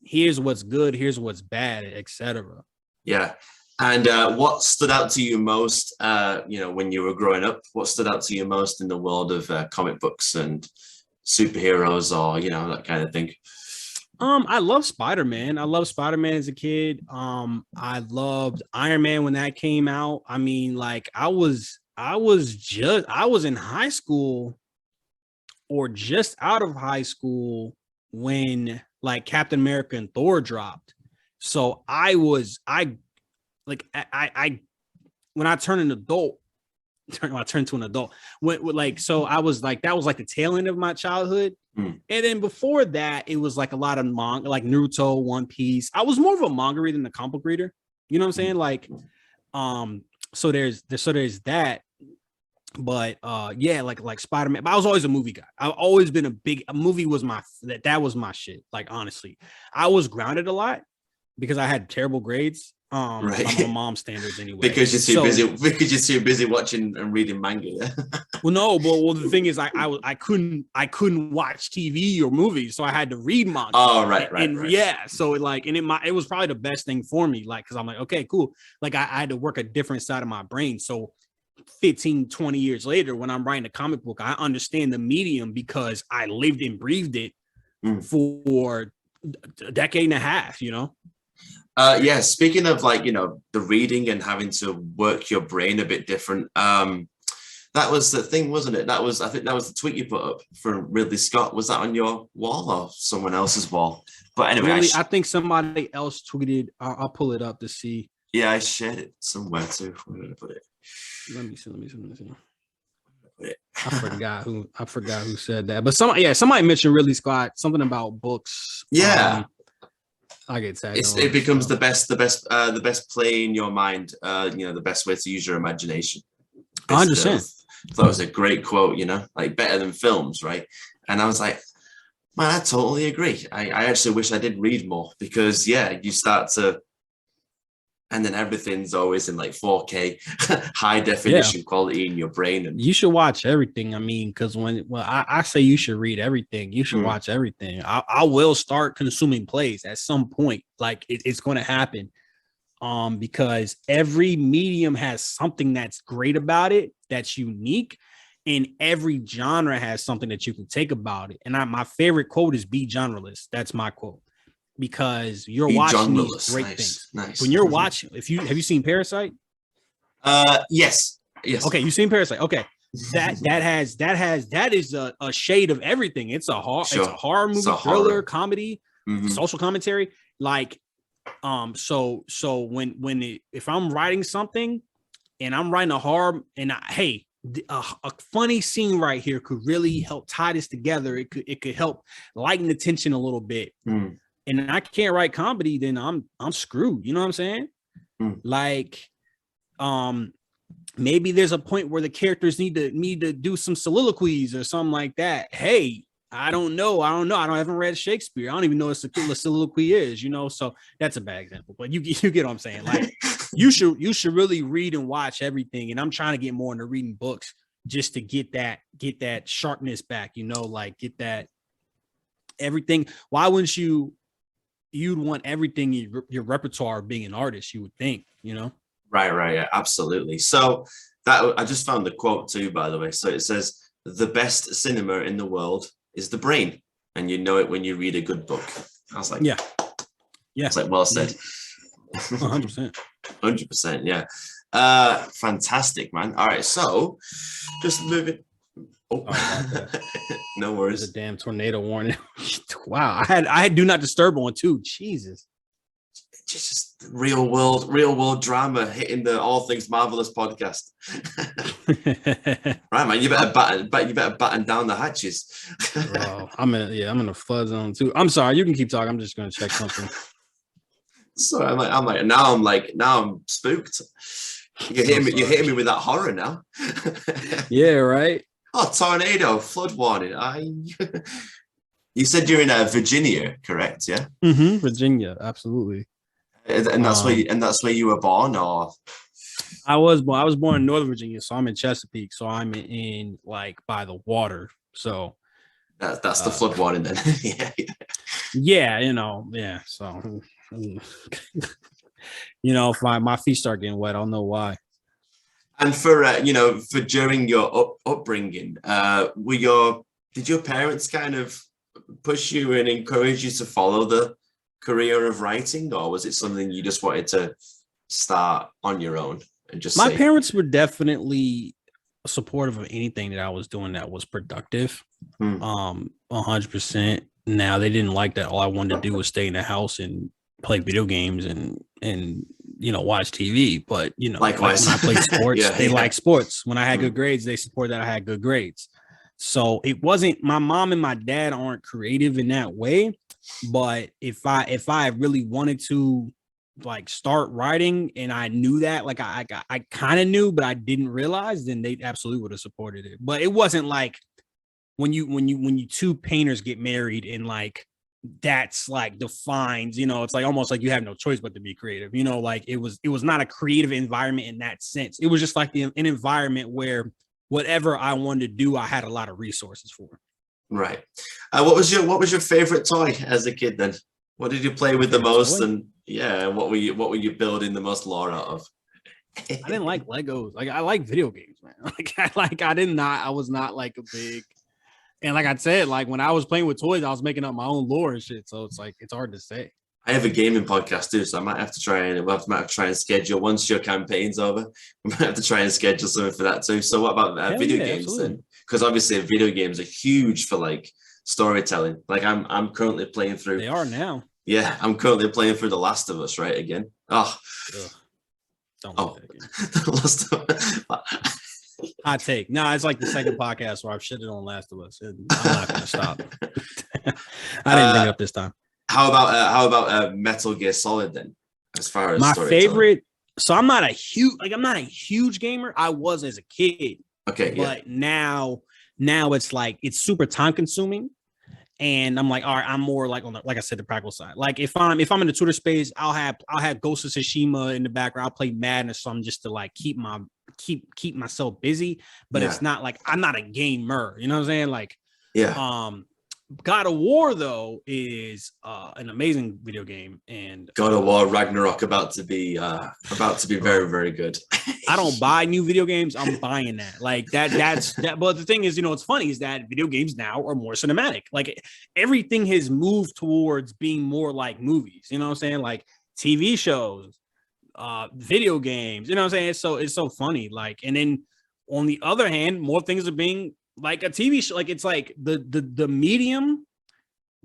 here's what's good, here's what's bad, etc. Yeah. And what stood out to you most, when you were growing up? What stood out to you most in the world of comic books and superheroes, or that kind of thing? I love Spider-Man. I love Spider-Man as a kid. I loved Iron Man when that came out. I mean, like I was in high school or just out of high school when like Captain America and Thor dropped. So I when I turned an adult, when I turned to an adult, so I was like, that was like the tail end of my childhood. And then before that, it was like a lot of manga, like Naruto, One Piece. I was more of a manga reader than a comic book reader. You know what I'm saying? Like, so there's that. But like Spider-Man. But I was always a movie guy. I've always been a movie was that was my shit. Like honestly, I was grounded a lot because I had terrible grades. Right. My mom's standards anyway. Because you're too busy watching and reading manga. Yeah? Well, the thing is, I couldn't watch TV or movies, so I had to read manga. Oh, right. Yeah, so it was probably the best thing for me, like, because I'm like, okay, cool. Like I had to work a different side of my brain. So 15, 20 years later, when I'm writing a comic book, I understand the medium because I lived and breathed it for a decade and a half, Speaking of the reading and having to work your brain a bit different, that was the thing, wasn't it? I think that was the tweet you put up from Ridley Scott. Was that on your wall or someone else's wall? But anyway, I think somebody else tweeted. I'll pull it up to see. Yeah, I shared it somewhere too. Where did I put it? Let me see. Put it. I forgot who said that, but somebody mentioned Ridley Scott, something about books. Yeah. I get tagged. It becomes the best play in your mind. The best way to use your imagination. 100%. That was a great quote. Like better than films, right? And I was like, man, I totally agree. I actually wish I did read more because you start to, and then everything's always in like 4K, high definition quality in your brain. And you should watch everything. I mean, because when I say you should read everything, you should watch everything. I will start consuming plays at some point. Like it's going to happen. Because every medium has something that's great about it, that's unique, and every genre has something that you can take about it. And my favorite quote is "Be genreless." That's my quote. Because you're watching these great things. Nice. When you're watching, have you seen Parasite? Yes. Okay, you've seen Parasite. Okay, that is a shade of everything. It's a horror movie, thriller, comedy, social commentary. Like, so if I'm writing something and I'm writing a horror, and a funny scene right here could really help tie this together. It could help lighten the tension a little bit. And I can't write comedy, then I'm screwed. You know what I'm saying? Like, maybe there's a point where the characters need to do some soliloquies or something like that. Hey, I don't know. I haven't read Shakespeare. I don't even know what a soliloquy is, so that's a bad example, but you get what I'm saying. Like you should really read and watch everything. And I'm trying to get more into reading books just to get that sharpness back, like get that everything. Why wouldn't you'd want everything in your repertoire being an artist, you would think, Right. Yeah, absolutely. So that I just found the quote too, by the way. So it says, the best cinema in the world is the brain. And you know it when you read a good book. I was like, yeah. It's like, well said. 100%. 100%. Yeah. Fantastic, man. All right. So just moving. Oh, no worries. There's a damn tornado warning. Wow. I had do not disturb on too. Jesus. Just real world drama hitting the All Things Marvelous podcast. Right, man. You better batten down the hatches. Bro, I'm in a flood zone too. I'm sorry. You can keep talking. I'm just gonna check something. So now I'm spooked. You're hitting me with that horror now. Yeah, right. Oh, tornado, flood warning. You said you're in Virginia, correct? Yeah. Virginia, absolutely. And that's where you were born, or? I was born in Northern Virginia, so I'm in Chesapeake, so I'm in like by the water. So that's the flood warning then. Yeah. So if my feet start getting wet, I'll know why. And for during your upbringing, did your parents kind of push you and encourage you to follow the career of writing, or was it something you just wanted to start on your own and just my parents were definitely supportive of anything that I was doing that was productive. 100%. Now they didn't like that all I wanted to do was stay in the house and play video games and watch TV, but likewise. Like when I played sports, they like sports. When I had good grades, they support that I had good grades. So it wasn't, my mom and my dad aren't creative in that way. But if I really wanted to like start writing and I knew that, like I kind of knew, but I didn't realize, then they absolutely would have supported it. But it wasn't like when you two painters get married and like that's like defines, it's like almost like you have no choice but to be creative, like it was not a creative environment in that sense. It was just like an environment where whatever I wanted to do, I had a lot of resources for. Right. What was your favorite toy as a kid then? What did you play with the most? Toy? And what were you building the most lore out of? I didn't like Legos. Like I like video games, man. I was not like a big, and like I said, like when I was playing with toys, I was making up my own lore and shit. So it's like, it's hard to say. I have a gaming podcast too, so I might have to try and schedule once your campaign's over. We might have to try and schedule something for that too. So what about video games absolutely. Then? Because obviously video games are huge for like storytelling. Like I'm currently playing through. They are now. Yeah, I'm currently playing through The Last of Us right again. Oh, Don't like Last that game. Hot take. No, it's like the second podcast where I've shitted on Last of Us, and I'm not going to stop. I didn't bring it up this time. How about Metal Gear Solid then? As far as my favorite, so I'm not a huge gamer. I was as a kid. Okay, but now it's like it's super time consuming, and I'm like, all right, I'm more like on the, like I said, the practical side. Like if I'm in the Twitter space, I'll have Ghost of Tsushima in the background. I'll play Madden or something just to like keep myself busy. But it's not like I'm not a gamer. You know what I'm saying? Like, God of War though is an amazing video game, and God of War Ragnarok about to be very, very good. I don't buy new video games. I'm buying that. Like that's that. But the thing is, what's funny is that video games now are more cinematic. Like everything has moved towards being more like movies. You know what I'm saying? Like TV shows, video games. You know what I'm saying? It's so funny. Like, and then on the other hand, more things are being like a TV show. Like it's like the medium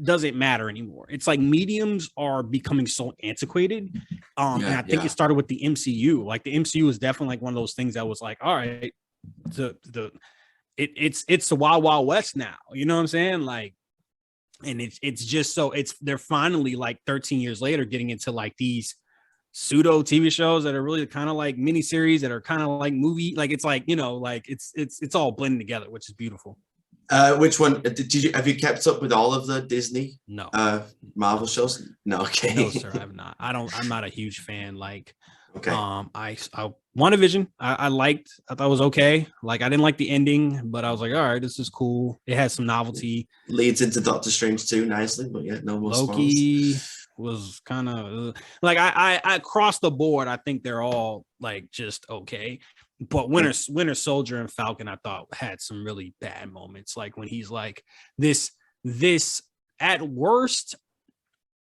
doesn't matter anymore. It's like mediums are becoming so antiquated. And I think it started with the MCU. Like the MCU is definitely like one of those things that was like, all right, it's the Wild Wild West now. You know what I'm saying? Like, and it's just so they're finally like 13 years later getting into like these pseudo TV shows that are really kind of like miniseries that are kind of like movie. Like it's like, like it's all blending together, which is beautiful. Which one have you kept up with all of the Disney Marvel shows? No, okay. No, sir, I have not. I'm not a huge fan. Like, okay. I WandaVision, I thought it was okay. Like I didn't like the ending, but I was like, all right, this is cool. It has some novelty. Leads into Doctor Strange too nicely, but yeah, no more Loki was kind of like I across the board, I think they're all like just okay. But Winter Soldier and Falcon, I thought had some really bad moments. Like when he's like this at worst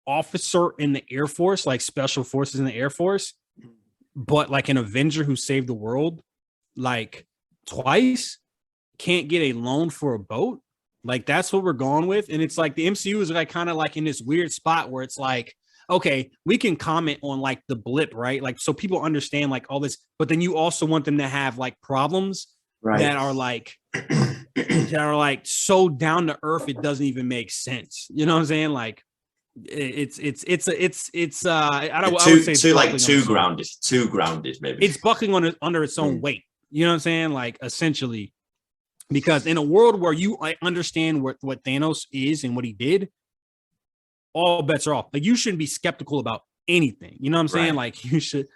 officer in the Air Force, like special forces in the Air Force, but like an Avenger who saved the world like twice, can't get a loan for a boat. Like that's what we're going with. And it's like the MCU is like kind of like in this weird spot where it's like, okay, we can comment on like the blip, right? Like, so people understand like all this, but then you also want them to have like problems that are like so down to earth, it doesn't even make sense. You know what I'm saying? Like, it's I would say too grounded, maybe. It's buckling under its own weight. You know what I'm saying? Like, essentially, because in a world where you understand what Thanos is and what he did, all bets are off. Like you shouldn't be skeptical about anything. You know what I'm saying? Like you should,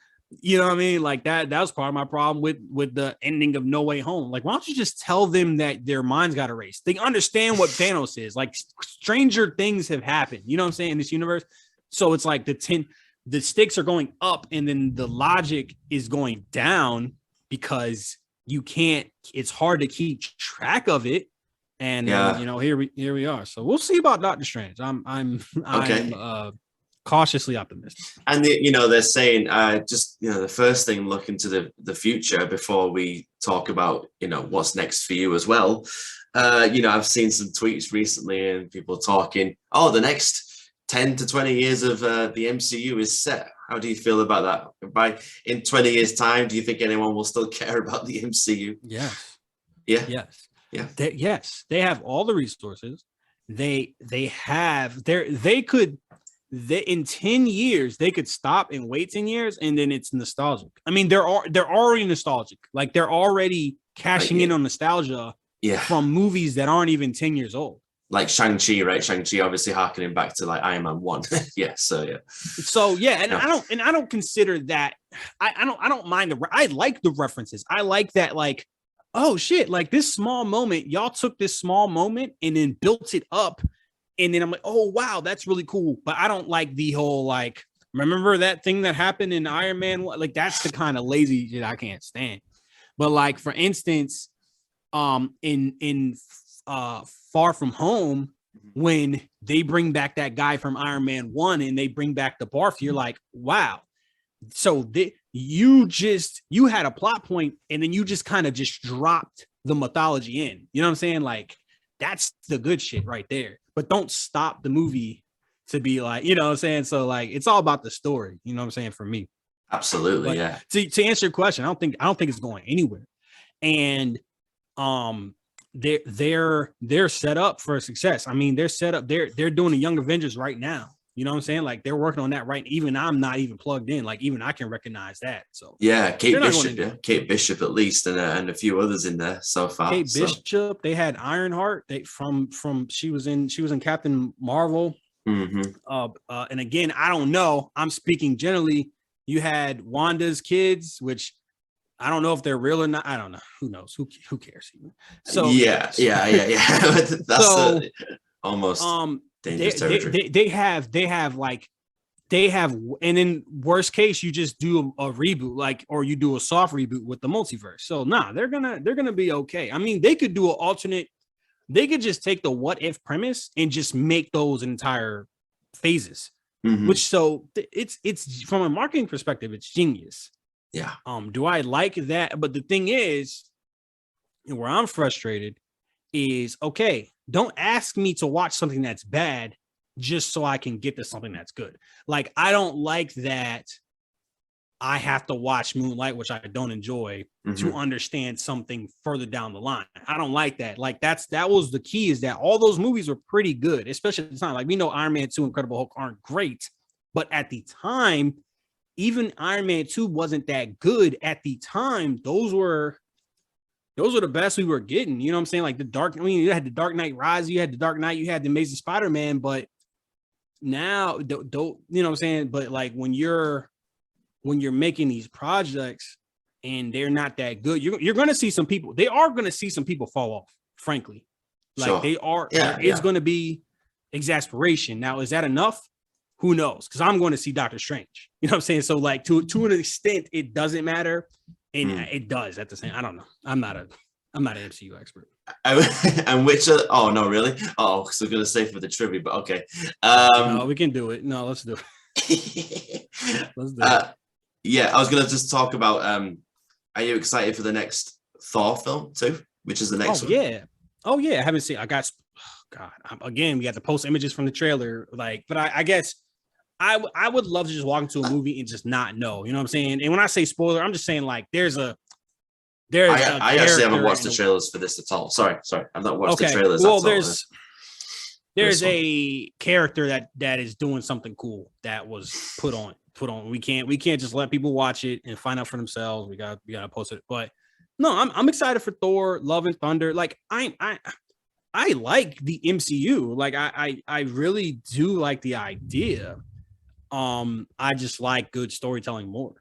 you know what I mean? Like that was part of my problem with the ending of No Way Home. Like, why don't you just tell them that their minds got erased? They understand what Thanos is. Like stranger things have happened. You know what I'm saying? In this universe. So it's like the stakes are going up and then the logic is going down because you can't, it's hard to keep track of it. And here we are. So we'll see about Doctor Strange. I'm cautiously optimistic. And they're saying the first thing, look into the future before we talk about what's next for you as well. I've seen some tweets recently and people talking, the next 10 to 20 years of the MCU is set. How do you feel about that? In 20 years' time, do you think anyone will still care about the MCU? Yes. Yeah. Yes. Yeah. They have all the resources. They could in 10 years they could stop and wait 10 years and then it's nostalgic. I mean, they're already nostalgic. Like they're already cashing in on nostalgia from movies that aren't even 10 years old. Like Shang-Chi, right? Shang-Chi obviously harkening back to like Iron Man 1. I don't consider that. I don't mind I like the references. I like that, like, oh shit, like this small moment, y'all took this small moment and then built it up. And then I'm like, oh wow, that's really cool. But I don't like the whole like, remember that thing that happened in Iron Man? Like that's the kind of lazy shit I can't stand. But like for instance, in Far From Home, when they bring back that guy from Iron Man 1 and they bring back the barf, you're like, wow. So you had a plot point and then you just kind of just dropped the mythology in. You know what I'm saying? Like that's the good shit right there. But don't stop the movie to be like, you know what I'm saying? So like it's all about the story, you know what I'm saying, for me. Absolutely, But yeah. to answer your question, I don't think it's going anywhere. And they're set up for success. I mean, they're set up. They're doing the Young Avengers right now. You know what I'm saying? Like they're working on that right. Even I'm not even plugged in. Like even I can recognize that. So Yeah, Kate Bishop at least, and a few others in there so far. Kate Bishop. They had Ironheart. They from she was in Captain Marvel. And again, I don't know. I'm speaking generally. You had Wanda's kids, which I don't know if they're real or not. I don't know. Who knows? Who cares? Even? So yeah. That's so, almost dangerous territory. They have, and in worst case, you just do a reboot, like, or you do a soft reboot with the multiverse. So they're gonna be okay. I mean, they could do an alternate. They could just take the what if premise and just make those entire phases. Which so it's from a marketing perspective, it's genius. Yeah. Do I like that? But the thing is, and where I'm frustrated is, okay, don't ask me to watch something that's bad just so I can get to something that's good. Like, I don't like that I have to watch Moonlight, which I don't enjoy, to understand something further down the line. I don't like that. Like that was the key, is that all those movies were pretty good, especially at the time. Like we know Iron Man 2, Incredible Hulk aren't great, but at the time, even Iron Man 2 wasn't that good at the time. Those were the best we were getting. You know what I'm saying? Like you had the Dark Knight Rise, you had the Dark Knight, you had the Amazing Spider-Man, but now don't you know what I'm saying? But like when you're making these projects and they're not that good, you're going to see some people. They are going to see some people fall off, frankly. Like they are. Yeah, there is going to be exasperation. Now, is that enough? Who knows? Because I'm going to see Doctor Strange. You know what I'm saying? So, like to an extent, it doesn't matter, and it does at the same. I don't know. I'm not an MCU expert. And which? Oh no, really? Oh, so we're going to say for the trivia, but okay. No, we can do it. No, let's do it. Let's do it. Yeah, I was going to just talk about, are you excited for the next Thor film too? Which is the next one? Yeah. Oh, yeah. I haven't seen, again, we got the post images from the trailer. Like, but I guess I would love to just walk into a movie and just not know, you know what I'm saying? And when I say spoiler, I'm just saying like, I actually haven't watched the trailers for this at all. Sorry. I've not watched the trailers. Well, there's a character that is doing something cool that was put on. We can't just let people watch it and find out for themselves. We gotta post it. But no, I'm excited for Thor, Love and Thunder. Like I like the MCU. Like I really do like the idea. I just like good storytelling more.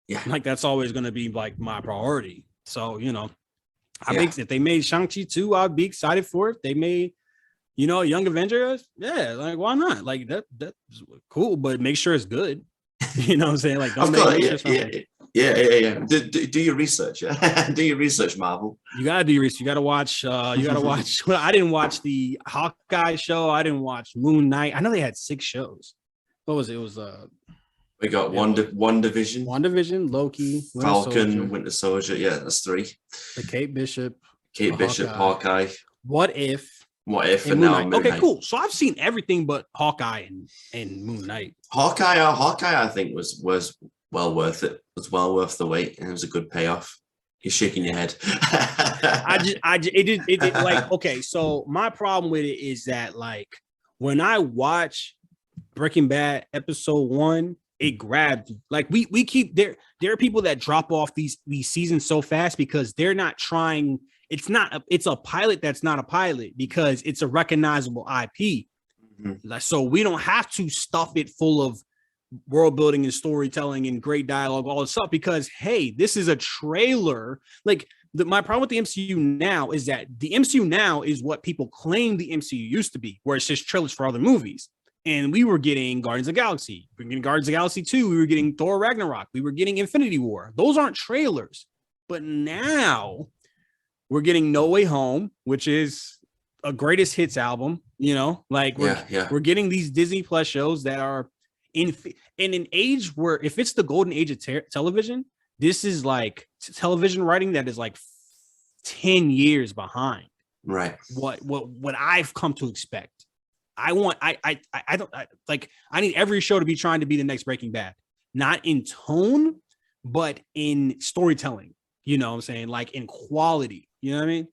Yeah, like that's always gonna be like my priority. So if they made Shang-Chi 2, I'd be excited for it. They made Young Avengers, yeah, like why not? Like that's cool, but make sure it's good. You know what I'm saying? Like, don't yeah. Do your research. Do your research, Marvel. You gotta do your research. You gotta watch. Well, I didn't watch the Hawkeye show. I didn't watch Moon Knight. I know they had 6 shows. What was it? It was we got WandaVision, Loki, Falcon, Winter Soldier. Yeah, that's 3. The Kate Bishop, Hawkeye. What if? And now Moon okay, Knight. cool. So I've seen everything but Hawkeye and Moon Knight. Hawkeye, I think was well worth it. It was well worth the wait, and it was a good payoff. You're shaking your head. It like, okay. So my problem with it is that like when I watch Breaking Bad episode 1, it grabbed me. Like we keep there are people that drop off these seasons so fast because they're not trying. It's a pilot that's not a pilot because it's a recognizable IP. So we don't have to stuff it full of world building and storytelling and great dialogue, all this stuff, because hey, this is a trailer. Like my problem with the MCU now is that the MCU now is what people claim the MCU used to be, where it's just trailers for other movies. And we were getting Guardians of the Galaxy. We were getting Guardians of the Galaxy 2. We were getting Thor Ragnarok. We were getting Infinity War. Those aren't trailers. But now we're getting No Way Home, which is a greatest hits album, like we're getting these Disney Plus shows that are in an age where if it's the golden age of television, this is like television writing that is like 10 years behind. Right. What I've come to expect. I need every show to be trying to be the next Breaking Bad. not in tone, but in storytelling. You know what I'm saying? Like in quality. You know what I mean?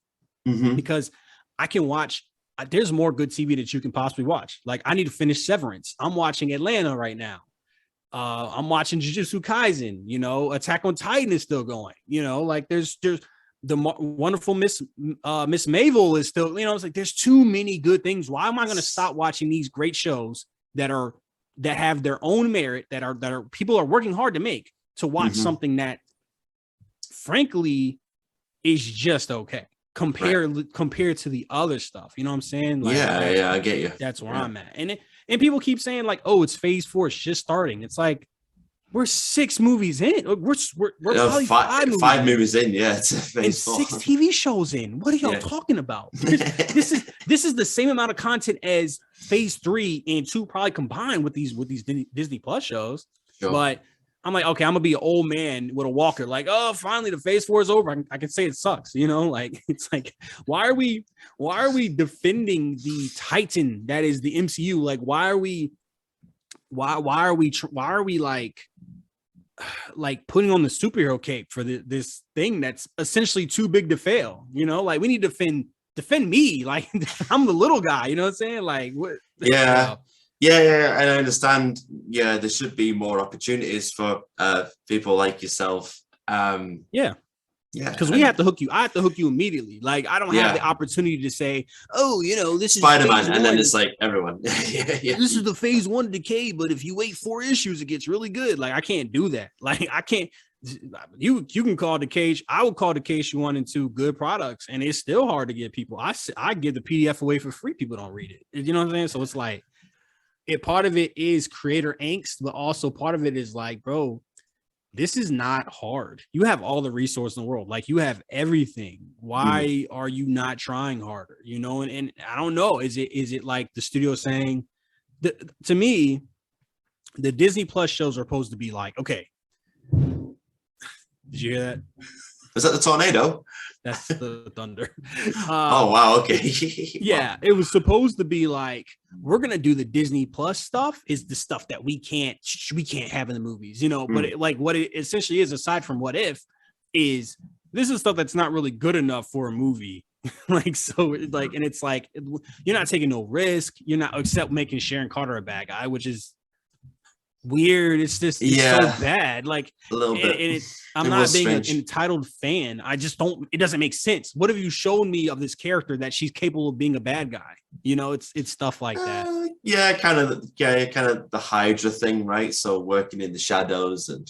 Mm-hmm. Because I can watch. There's more good TV that you can possibly watch. Like I need to finish Severance. I'm watching Atlanta right now. I'm watching Jujutsu Kaisen. You know, Attack on Titan is still going. You know, like there's the wonderful Miss Mavel is still. You know, it's like there's too many good things. Why am I going to stop watching these great shows that have their own merit, that are people are working hard to make, to watch something that, frankly, is just okay compared to the other stuff. You know what I'm saying? Like, yeah, I get you. That's where I'm at. And people keep saying like, oh, it's phase 4, it's just starting. It's like we're 6 movies in. We're probably five movies in. Yeah, it's and 6 TV shows in. What are y'all talking about? This is the same amount of content as phase 3 and 2 probably combined with these Disney Plus shows. Sure. But I'm like, okay, I'm gonna be an old man with a walker. Like, oh, finally the phase 4 is over. I can say it sucks. You know, like it's like, why are we defending the Titan that is the MCU? Like, why are we like putting on the superhero cape for this thing that's essentially too big to fail? You know, like we need to defend me. Like I'm the little guy. You know what I'm saying? Like what? Yeah. Yeah, and I understand. Yeah, there should be more opportunities for people like yourself. Because we have to hook you. I have to hook you immediately. Like I don't have the opportunity to say, oh, you know, this is Spider-Man, and then it's like everyone. This is the phase 1 Decay, but if you wait 4 issues, it gets really good. Like I can't do that. Like I can't. You can call Decay. I would call Decay 1 and 2 good products, and it's still hard to get people. I give the PDF away for free. People don't read it. You know what I'm saying? So it's like. Part of it is creator angst, but also part of it is like, bro, this is not hard. You have all the resources in the world. Like you have everything. Why are you not trying harder? You know, and I don't know. Is it like the studio saying to me, the Disney Plus shows are supposed to be like, okay. Did you hear that? Is that the tornado? That's the thunder. Oh, wow. Okay. Yeah, it was supposed to be like, we're going to do the Disney Plus stuff is the stuff that we can't have in the movies, you know, but what it essentially is, aside from What If, is this is stuff that's not really good enough for a movie. Like, so like, and it's like, you're not taking no risk. You're not, except making Sharon Carter a bad guy, which is weird. It's just so bad. Like a little bit. And I'm not being an entitled fan. I just don't. It doesn't make sense. What have you shown me of this character that she's capable of being a bad guy? You know, it's stuff like that. Kind of the Hydra thing, right? So working in the shadows and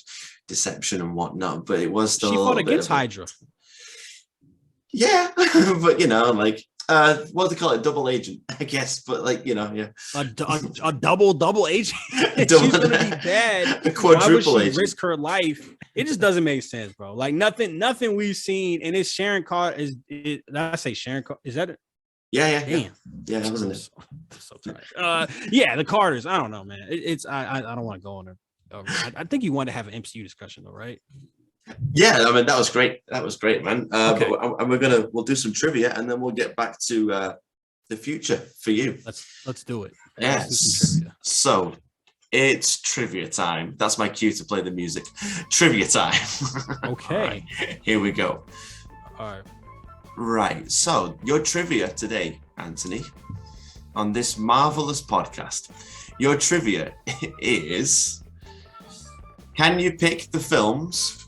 deception and whatnot. But it was still she fought against Hydra. Yeah, but you know, like. What do they call it? Double agent, I guess. But like, you know, a double agent. She's gonna be bad. A quadruple Why would she agent. risk her life? It just doesn't make sense, bro. Like nothing we've seen, and it's Sharon Carter. Did I say Sharon Carter? Is that it? Yeah. Damn. Yeah, that wasn't it. So tired. Yeah, the Carters. I don't know, man. I don't want to go on there. I think you wanted to have an MCU discussion, though, right? Yeah, I mean that was great. That was great, man. Okay. But we'll do some trivia and then we'll get back to the future for you. Let's do it. Yes. So it's trivia time. That's my cue to play the music. Trivia time. Okay. Right, here we go. All right. Right. So your trivia today, Anthony, on this marvelous podcast. Your trivia is: can you pick the films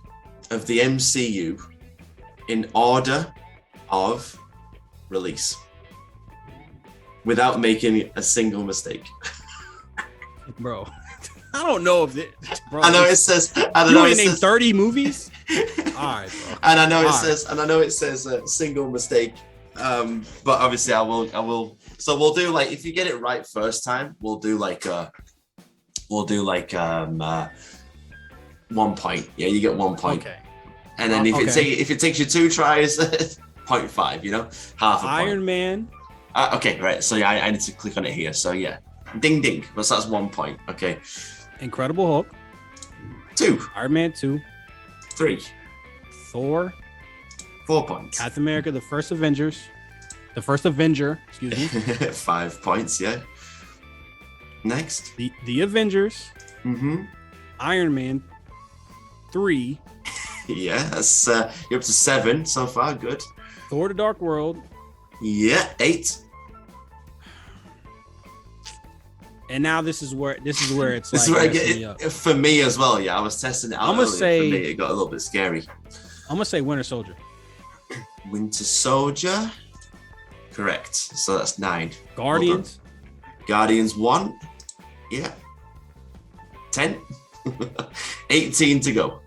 of the MCU in order of release without making a single mistake? Bro, I don't know if it, bro. I know it says. I don't you know. want to name 30 movies? All right, bro. And I know it says. And I know it says a single mistake. But obviously, I will. So we'll do like, if you get it right first time, we'll do like 1 point. Yeah, you get 1 point. Okay. And then if it takes you 2 tries, 0.5. You know, half a point. Iron Man. Okay, right. So yeah, I need to click on it here. So yeah, ding ding. But that's 1 point. Okay. Incredible Hulk. 2. Iron Man 2. 3. Thor. 4 points. Captain America: The First Avenger. Excuse me. 5 points. Yeah. Next. The Avengers. Mm-hmm. Iron Man 3, Yeah, that's you're up to 7 so far. Good. Thor: The Dark World, Yeah, 8. and now this is where it's This like is where I messing get me up. it, for me as well. Yeah, I was testing it out. I'm gonna earlier. say- for me, it got a little bit scary. I'm gonna say Winter Soldier. Winter Soldier, correct. So that's 9. Guardians. Guardians 1. Yeah. 10. 18 to go.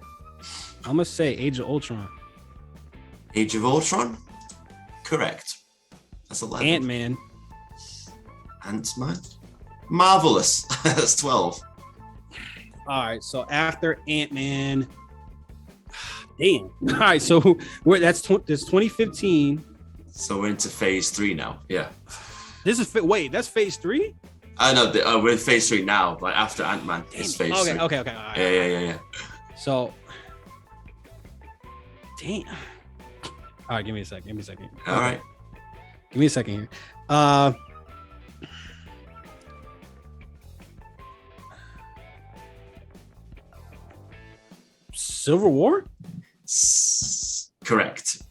I'm gonna say Age of Ultron. Age of Ultron, correct. That's 11. Ant-Man. Ant-Man. Marvelous. That's 12. All right, so after Ant-Man, damn. All right, so that's 2015. So we're into phase 3 now. Yeah. This is wait, that's phase 3. I know we're in phase 3 now. Like after Ant-Man, it's phase 3. Okay. All right. Yeah. So, damn. All right, give me a second. All right. Give me a second here. Civil War? Correct.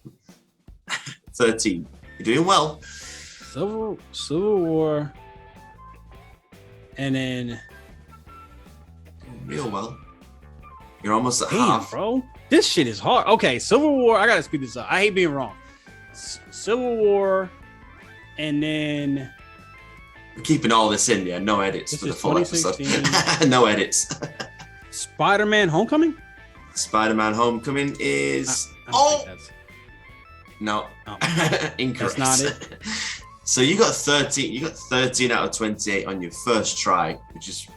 13. You're doing well. Civil War. And then Real well. You're almost at damn, half. bro. This shit is hard. Okay, Civil War. I gotta speed this up. I hate being wrong. Civil War, and then We're keeping all this in, yeah. No edits This for the is full episode. 2016. No edits. Spider-Man: Homecoming. Spider-Man: Homecoming is I don't think that's. no. Oh. Incorrect. That's not it. So you got 13. You got 13 out of 28 on your first try, which is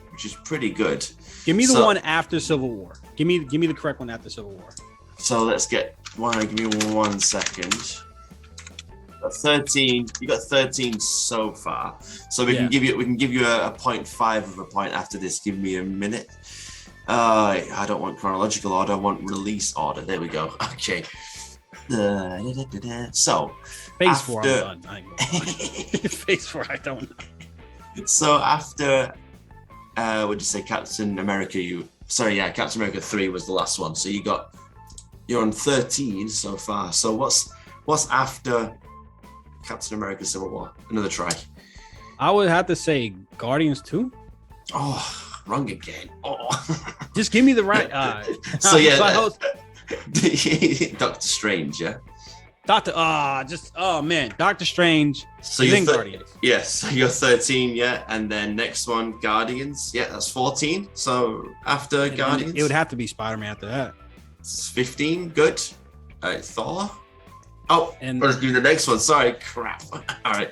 pretty good. Give me the So- one after Civil War. Give me the correct one after Civil War. So let's get one. Give me 1 second. Got 13. You got 13 so far. So we can give you a 0.5 of a point after this. Give me a minute. I don't want chronological order. I want release order. There we go. Okay. So Phase 4. I'm after- done. I ain't gonna lie. Phase 4. I don't know. So after would you say Captain America? Captain America 3 was the last one. So you're on 13 so far. So what's after Captain America Civil War? Another try. I would have to say Guardians 2. Oh, wrong again. Oh. Just give me the right. So yeah, so Doctor Strange, yeah. Doctor Strange. So then you're Guardians. Yes, so you're 13, yeah, and then next one Guardians, yeah, that's 14. So after And Guardians, it would have to be Spider-Man after that. it's 15. Good. Thor. Oh, And- let's do the next one. Sorry, crap. All right,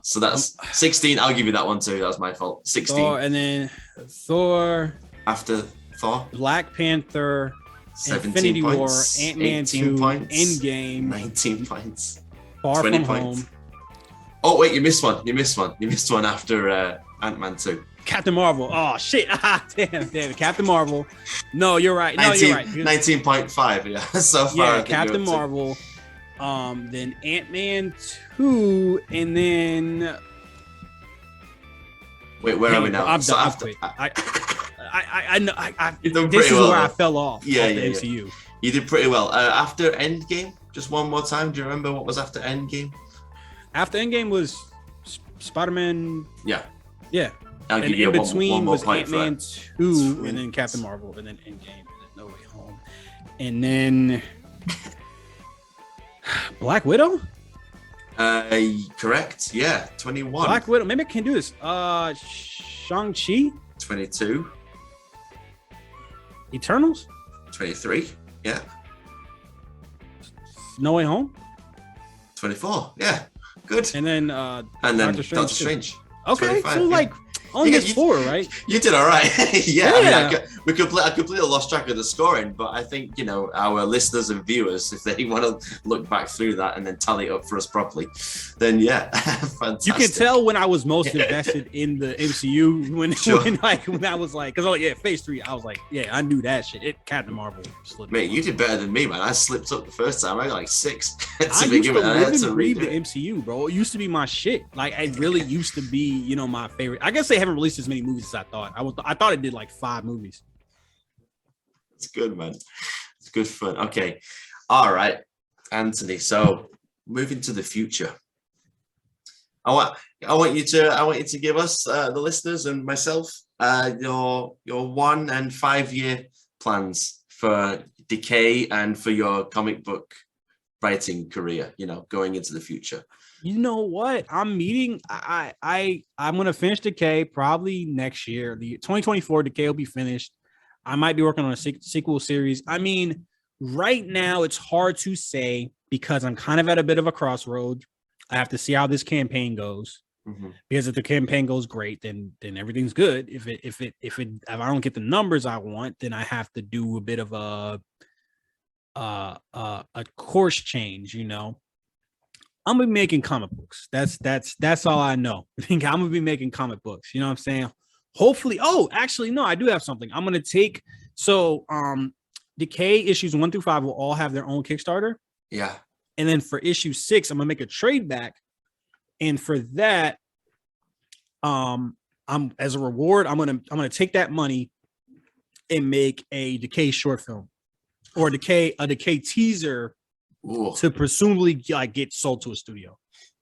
so that's 16. I'll give you that one too. That was my fault. 16 Thor, and then Thor, after Thor. Black Panther, 17 Infinity points. War, Ant-Man 18 2, points. Endgame, 19 points. Far 20 From points. Home, Oh wait, you missed one. You missed one after Ant-Man 2. Captain Marvel. Oh shit! Damn, Captain Marvel. No, you're right. No, 19, you're right. 19.5. Yeah, so far. I Yeah, think Captain you're up Marvel. Then Ant-Man 2, and then to- Wait, where are we now? I'm So done. after- I know. You've done This pretty is well, where I though. fell off. Yeah, of the yeah, yeah. MCU. You did pretty well. After Endgame, just one more time. Do you remember what was after Endgame? After Endgame was Spider-Man. Yeah. Yeah. I'll And give you in one between more was point for Ant-Man that. 2, and then Captain Marvel, and then Endgame, and then No Way Home, and then Black Widow. Correct. Yeah, 21. Black Widow. Maybe I can do this. Shang-Chi, 22. Eternals, 23. Yeah. No Way Home, 24. Yeah. Good. and then And then Doctor Doctor Strange Strange. okay, 25, so yeah. like only Yeah, missed 4, right? You did all right. Yeah. I Yeah. mean, I completely lost track of the scoring, but I think, our listeners and viewers, if they want to look back through that and then tally it up for us properly, then yeah, fantastic. You can tell when I was most invested in the MCU when Sure. when I was like, because Phase 3, I was like, yeah, I knew that shit. Captain Marvel slipped. Mate, you did better than me, man. I slipped up the first time. I got like 6 I to used begin to with. I live had to and breathe the redo it. MCU, bro. It used to be my shit. Like, it really used to be, my favorite. I guess they haven't released as many movies as I thought. I thought it did like 5 movies. It's good, man. It's good fun. Okay. All right, Anthony. So moving to the future. I want you to give us the listeners and myself your 1 and 5 year plans for Decay and for your comic book writing career, going into the future. You know what? I'm gonna finish Decay probably next year. The 2024 Decay will be finished. I might be working on a sequel series. I mean, right now it's hard to say because I'm kind of at a bit of a crossroad. I have to see how this campaign goes. Because if the campaign goes great, then everything's good. If I don't get the numbers I want, then I have to do a bit of a course change. I'm gonna be making comic books. That's all I know. I think I'm gonna be making comic books. You know what I'm saying? Hopefully. Oh, actually, no, I do have something. I'm gonna take Decay issues 1 through 5 will all have their own Kickstarter. Yeah. And then for issue 6, I'm gonna make a trade back. And for that, I'm as a reward, I'm gonna take that money and make a Decay short film or a Decay teaser. Ooh. To presumably get sold to a studio.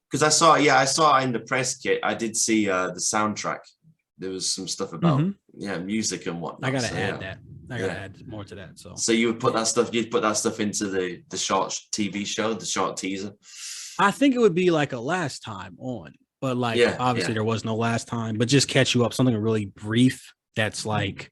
Because I saw in the press kit, I did see the soundtrack. There was some stuff about music and whatnot. I gotta add that. I gotta add more to that. So you would put that stuff. You'd put that stuff into the short TV show, the short teaser. I think it would be like a last time on, but obviously there was no last time. But just catch you up, something really brief that's like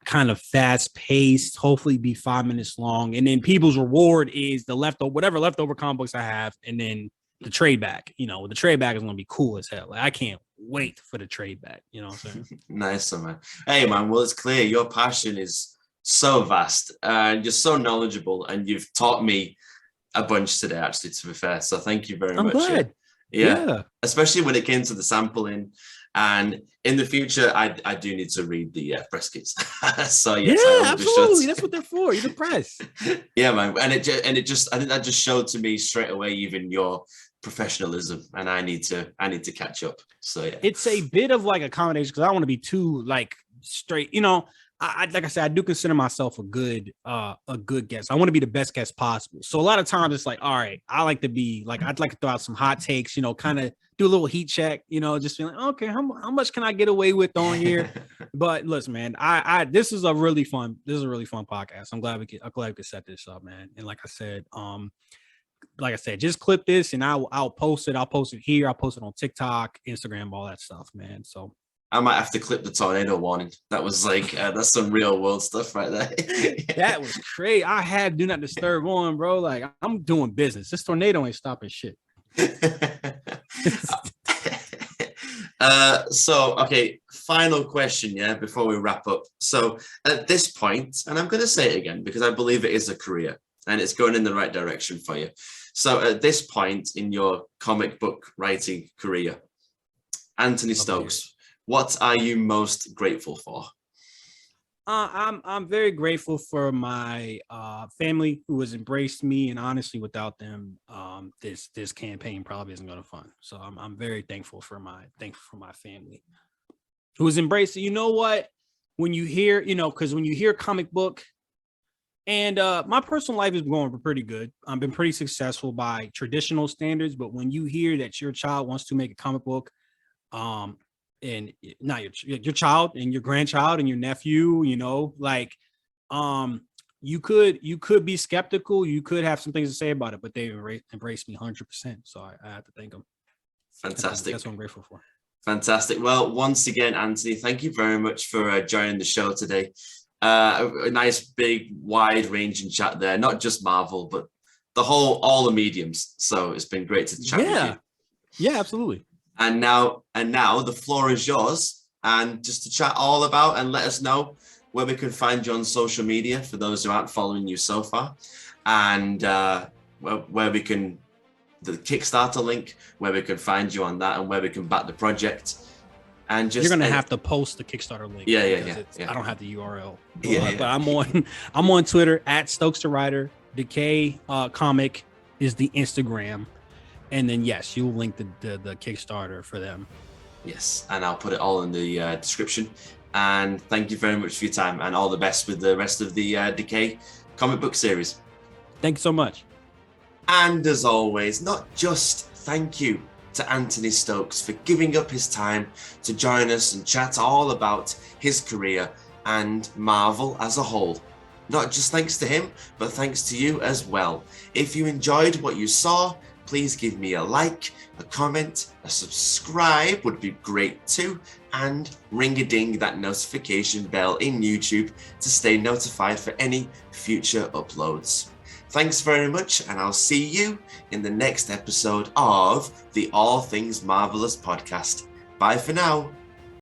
kind of fast paced, hopefully be 5 minutes long, and then people's reward is the whatever leftover comic books I have, and then the trade back. The trade back is gonna be cool as hell. Like, I can't wait for the trade back. You know what I'm saying? Nice, man. Hey, man. Well, it's clear your passion is so vast and you're so knowledgeable, and you've taught me a bunch today, actually, to be fair. So thank you very much. I'm glad. Yeah, especially when it came to the sampling. And in the future, I do need to read the press kits. So yes, absolutely. That's what they're for. You're the press. Yeah, man. And it just I think that just showed to me straight away even your professionalism, and I need to catch up. So yeah, it's a bit of like accommodation because I don't want to be too straight. I like I said, I do consider myself a good guest. I want to be the best guest possible. So a lot of times it's like, all right, I like to be like, I'd like to throw out some hot takes, kind of do a little heat check, just feeling like, okay, how much can I get away with on here? But listen, man, this is a really fun podcast. I'm glad we could set this up, man. And like I said, just clip this and I'll post it. I'll post it here. I'll post it on TikTok, Instagram, all that stuff, man. So I might have to clip the tornado warning. That was that's some real world stuff right there. That was crazy. I had do not disturb on, bro. Like, I'm doing business. This tornado ain't stopping shit. Okay, final question, before we wrap up. So at this point, and I'm going to say it again because I believe it is a career and it's going in the right direction for you. So at this point in your comic book writing career, Anthony Stokes, what are you most grateful for? I'm very grateful for my family who has embraced me, and honestly, without them, this campaign probably isn't going to fund. So I'm very thankful for my family who has embraced it. You know what? When you hear, because when you hear comic book, and my personal life is going pretty good. I've been pretty successful by traditional standards, but when you hear that your child wants to make a comic book, and not your child and your grandchild and your nephew, you could be skeptical. You could have some things to say about it, but they embraced me 100%. So I have to thank them. Fantastic. That's what I'm grateful for. Fantastic. Well, once again, Anthony, thank you very much for joining the show today. A nice, big, wide-ranging chat there. Not just Marvel, but all the mediums. So it's been great to chat with you. Yeah, absolutely. And now the floor is yours, and just to chat all about and let us know where we can find you on social media for those who aren't following you so far, and where we can, the Kickstarter link, where we can find you on that, and where we can back the project. And just you're gonna have to post the Kickstarter link. Yeah. I don't have the URL. But I'm on Twitter at Stokes the Writer. Decay Comic is the Instagram. And then, yes, you'll link the Kickstarter for them. Yes, and I'll put it all in the description. And thank you very much for your time, and all the best with the rest of the Decay comic book series. Thank you so much. And as always, not just thank you to Anthony Stokes for giving up his time to join us and chat all about his career and Marvel as a whole. Not just thanks to him, but thanks to you as well. If you enjoyed what you saw, please give me a like, a comment, a subscribe would be great too, and ring-a-ding that notification bell in YouTube to stay notified for any future uploads. Thanks very much, and I'll see you in the next episode of the All Things Marvelous podcast. Bye for now.